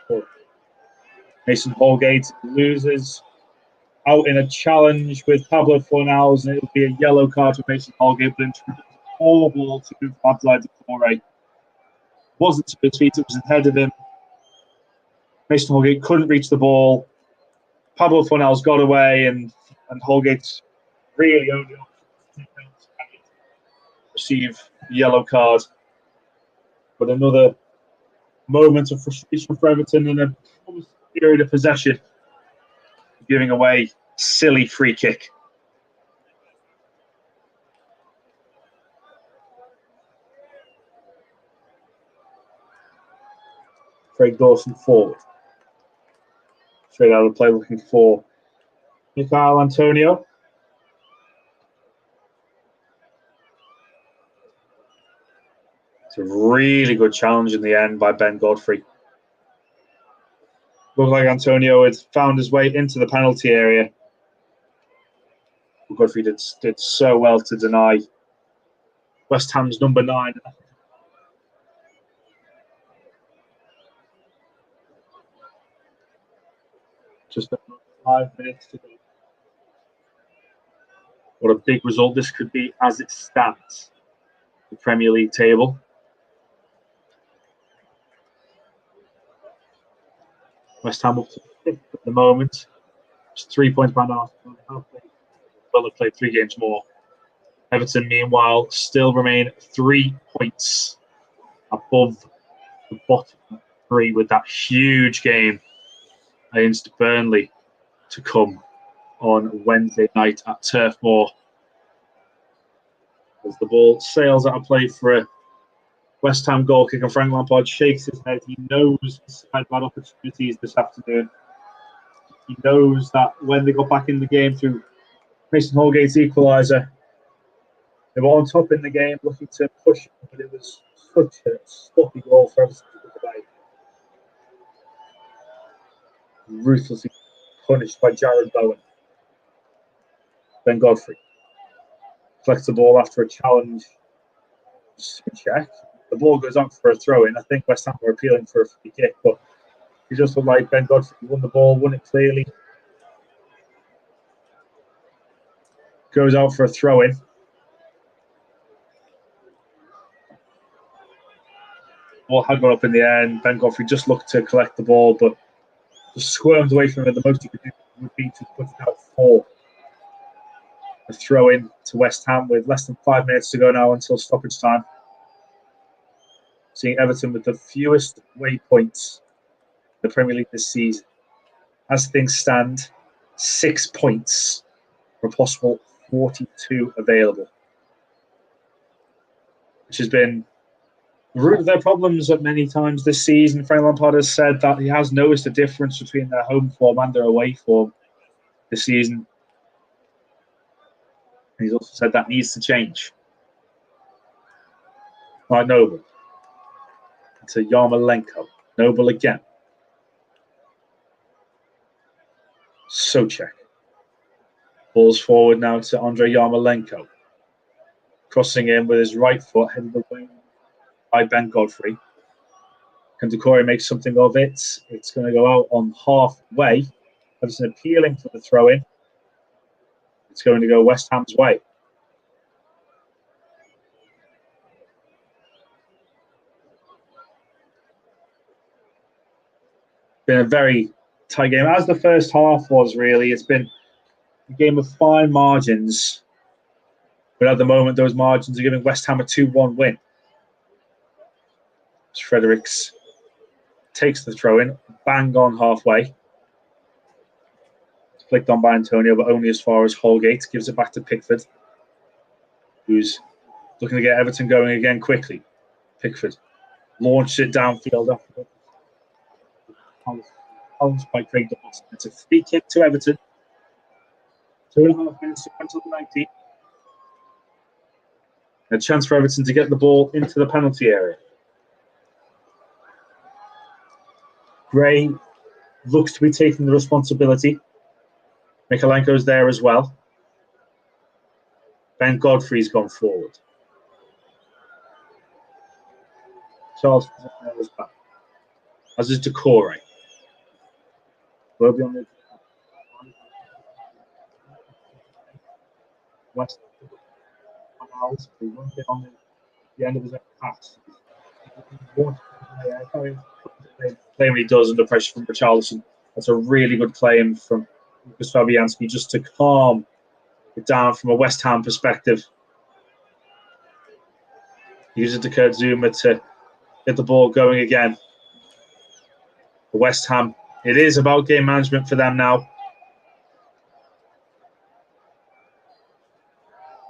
Mark. Mason Holgate loses out in a challenge with Pablo Fornals, and it'll be a yellow card for Mason Holgate. But all ball to move Abdoulaye Decore. Wasn't to his feet, it was ahead of him. Mason Holgate couldn't reach the ball. Pablo Fornals got away, and Holgate really only receive the yellow card. But another moment of frustration for Everton in a period of possession, giving away a silly free kick. Craig Dawson forward. Straight out of play, looking for Mikel Antonio. It's a really good challenge in the end by Ben Godfrey. Looked like Antonio had found his way into the penalty area. Godfrey did so well to deny West Ham's number 9. Just 5 minutes to go. What a big result this could be as it stands. The Premier League table. West Ham up to 5th at the moment. Just 3 points behind Arsenal. Well, they've played 3 games more. Everton, meanwhile, still remain 3 points above the bottom 3 with that huge game against Burnley to come on Wednesday night at Turf Moor. As the ball sails out of play for a West Ham goal kick, and Frank Lampard shakes his head. He knows he's had bad opportunities this afternoon. He knows that when they got back in the game through Mason Holgate's equaliser, they were on top in the game, looking to push, but it was such a sloppy goal for Everton to put away. Ruthlessly punished by Jared Bowen. Ben Godfrey collects the ball after a challenge. Check. The ball goes out for a throw-in. I think West Ham were appealing for a free kick, but he just looked like Ben Godfrey won the ball, won it clearly. Goes out for a throw-in. Ball had gone up in the air, and Ben Godfrey just looked to collect the ball, but just squirmed away from it. The most he could do would be to put it out for a throw-in to West Ham with less than 5 minutes to go now until stoppage time. Seeing Everton with the fewest away points in the Premier League this season. As things stand, 6 points for a possible 42 available, which has been the root of their problems at many times this season. Frank Lampard has said that he has noticed a difference between their home form and their away form this season. And he's also said that needs to change. Right, Noble. To Yarmolenko. Noble again. Souček. Balls forward now to Andrei Yarmolenko. Crossing in with his right foot, headed away by Ben Godfrey. Can Decore make something of it? It's going to go out on halfway. Everton appealing for the throw-in. It's going to go West Ham's way. Been a very tight game, as the first half was, really. It's been a game of fine margins. But at the moment, those margins are giving West Ham a 2-1 win. As Fredericks takes the throw-in, bang on halfway. It's flicked on by Antonio, but only as far as Holgate. Gives it back to Pickford, who's looking to get Everton going again quickly. Pickford launched it downfield after challenged by Craig Dawson. It's a free kick to Everton. 2.5 minutes until the 90th. A chance for Everton to get the ball into the penalty area. Gray looks to be taking the responsibility. Mikalenko's there as well. Ben Godfrey's gone forward. Charles is back. As is Decore. Will be on the West. He won't get on the end of his own pass. Claim he does under pressure from Richarlison. That's a really good claim from Lucas Fabianski just to calm it down from a West Ham perspective. He uses it to Kurt Zuma to get the ball going again. For West Ham, it is about game management for them now,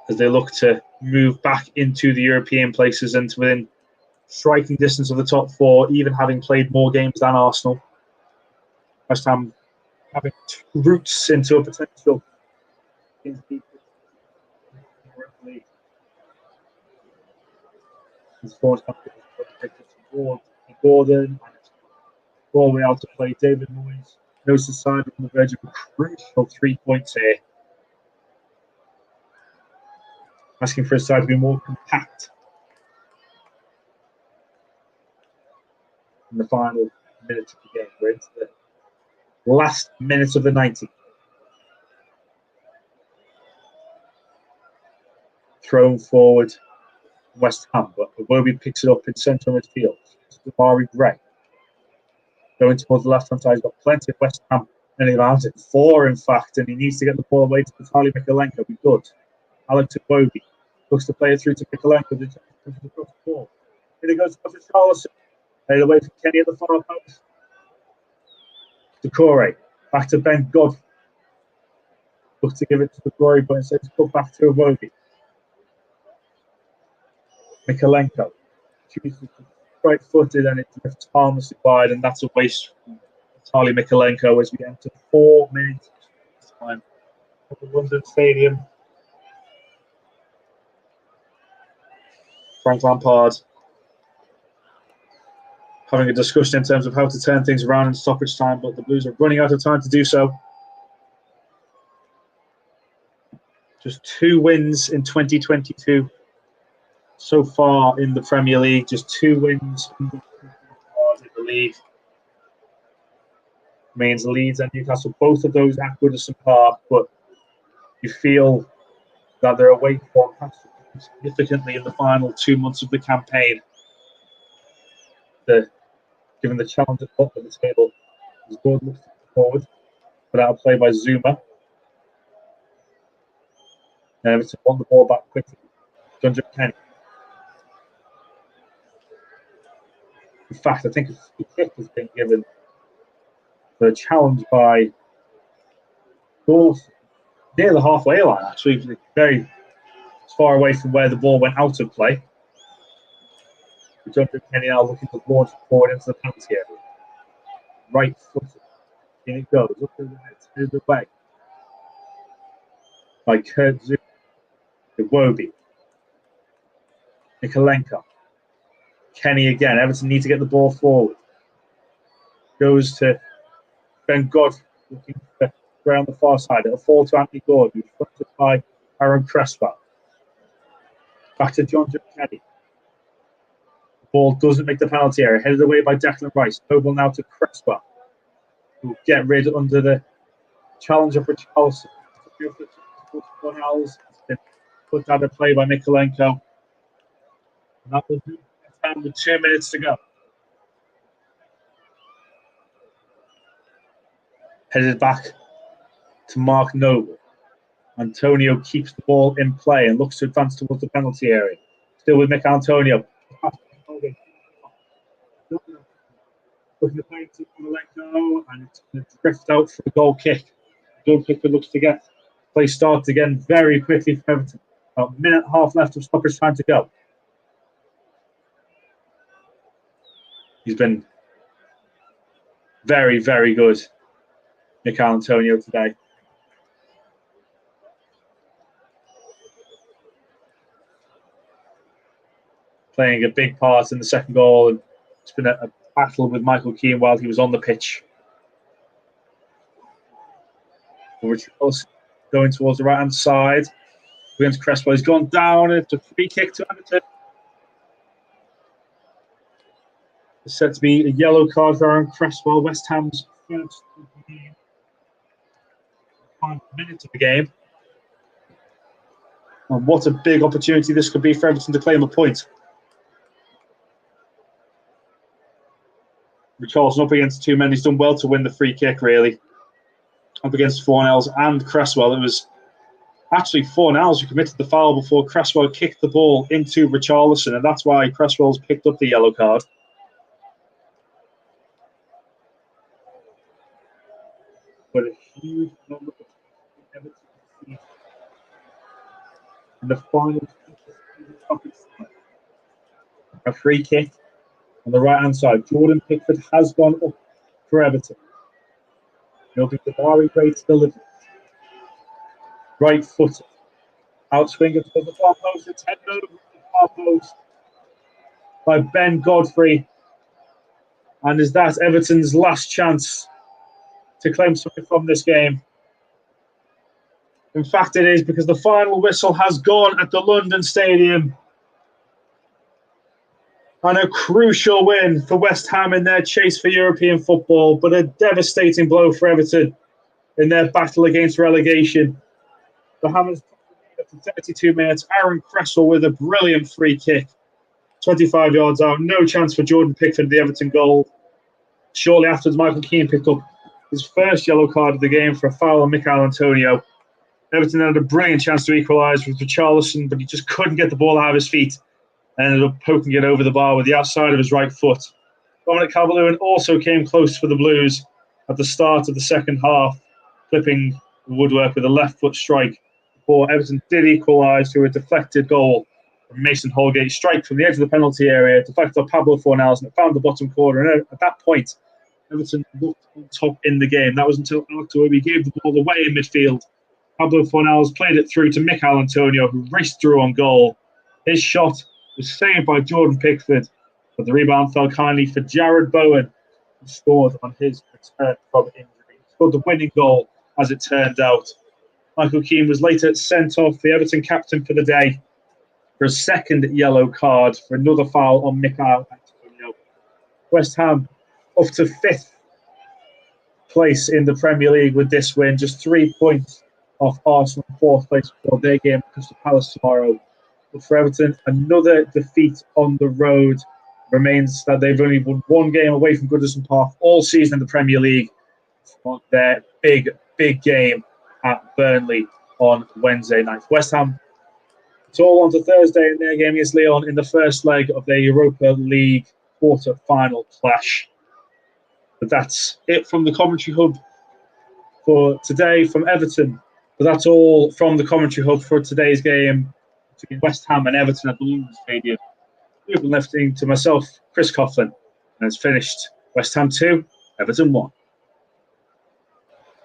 as they look to move back into the European places and to within striking distance of the top 4, even having played more games than Arsenal. West Ham having roots into a potential Gordon, all the way out to play. David Moyes knows the side on the verge of a crucial 3 points here. asking for his side to be more compact in the final minutes of the game. We're into the last minutes of the 90. Thrown forward West Ham, but Iwobi picks it up in central midfield. Damari Gray going towards the left hand side. He's got plenty of West Ham and around it. 4, in fact, and he needs to get the ball away to Vitaly Mykolenko. Be good. Alex Iwobi looks to play it through to Mykolenko. The ball. Here it goes to Charleston. Played away from Kenny at the far post. Decore. Back to Ben Godfrey. Looks to give it to Decore, but instead it's put back to Iwobi. Mykolenko chooses right-footed and it drifts harmlessly wide, and that's a waste from Vitaly Mykolenko as we enter 4 minutes this time at the London Stadium. Frank Lampard having a discussion in terms of how to turn things around in stoppage time, but the Blues are running out of time to do so. Just 2 wins in 2022 so far in the Premier League. Just 2 wins in the league. Means Leeds and Newcastle, both of those at Goodison Park, but you feel that their away form has to improve significantly in the final 2 months of the campaign. Given the challenge at the top of the table, his board looks forward, but out play by Zuma. And Everton won the ball back quickly. John Kenny. In fact, I think a free kick has been given for a challenge by Dawson near the halfway line, actually, very far away from where the ball went out of play. John Kenny now looking to launch forward into the penalty area. Right footed. In it goes. Up to the net, to the way. By Kurt Zuma. Iwobi. Mykolenko. Kenny again. Everton need to get the ball forward. Goes to Ben Godfrey, looking for around the far side. It'll fall to Anthony Gordon, who's fronted by Aaron Cresswell. Back to John Kenny. The ball doesn't make the penalty area. Headed away by Declan Rice. Noble now to Cresswell, who will get rid under the challenge of Richarlison. It's been put out of play by Mykolenko. And that will do time with 2 minutes to go. Headed back to Mark Noble. Antonio keeps the ball in play and looks to advance towards the penalty area. Still with Mick Antonio. Looking to play to Mykolenko, and it's going to drift out for a goal kick. Goal kicker looks to get play started again very quickly for Everton. About a minute and a half left of stoppage time to go. He's been very, very good, Mikel Antonio, today. Playing a big part in the second goal, and it's been a battle with Michael Keane while he was on the pitch. Richarlison going towards the right hand side against Cresswell. He's gone down. It's a free kick to Everton. It's set to be a yellow card for Aaron Cresswell. West Ham's first 5 minutes of the game. And what a big opportunity this could be for Everton to claim a point. Richarlison up against 2 men. He's done well to win the free kick, really. Up against Fornells and Cresswell. It was actually Fornells who committed the foul before Cresswell kicked the ball into Richarlison, and that's why Cresswell's picked up the yellow card. But a huge number of Everton in the final. A free kick on the right hand side. Jordan Pickford has gone up for Everton. It'll be Damari Gray to deliver. Right footed. Outswinger to the far post. It's headed over the far post by Ben Godfrey. And is that Everton's last chance to claim something from this game? In fact, it is, because the final whistle has gone at the London Stadium. And a crucial win for West Ham in their chase for European football, but a devastating blow for Everton in their battle against relegation. The Hammers after 32 minutes. Aaron Cresswell with a brilliant free kick, 25 yards out. No chance for Jordan Pickford, the Everton goal. Shortly afterwards, Michael Keane picked up his first yellow card of the game for a foul on Mikel Antonio. Everton had a brilliant chance to equalise with Richarlison, but he just couldn't get the ball out of his feet and ended up poking it over the bar with the outside of his right foot. Dominic Calvert-Lewin also came close for the Blues at the start of the second half, clipping the woodwork with a left foot strike before Everton did equalise through a deflected goal from Mason Holgate. Strike from the edge of the penalty area, deflected off Pablo Fornals, and it found the bottom corner. And at that point, Everton looked on top in the game. That was until Alex Iwobi gave the ball away in midfield. Pablo Fornals played it through to Mikel Antonio, who raced through on goal. His shot was saved by Jordan Pickford, but the rebound fell kindly for Jared Bowen, who scored on his return from injury. He scored the winning goal, as it turned out. Michael Keane was later sent off, the Everton captain for the day, for a second yellow card for another foul on Mikel Antonio. West Ham up to 5th place in the Premier League with this win, just 3 points off Arsenal in 4th place for their game at Crystal Palace tomorrow. But for Everton, another defeat on the road. Remains that they've only won one game away from Goodison Park all season in the Premier League for their big game at Burnley on Wednesday night. West Ham, it's all on to Thursday in their game against Lyon in the first leg of their Europa League quarter-final clash. But that's it from the commentary hub for today from Everton. But that's all from the commentary hub for today's game between West Ham and Everton at the London Stadium. You've been listening to myself, Chris Coughlin, and it's finished West Ham 2, Everton 1.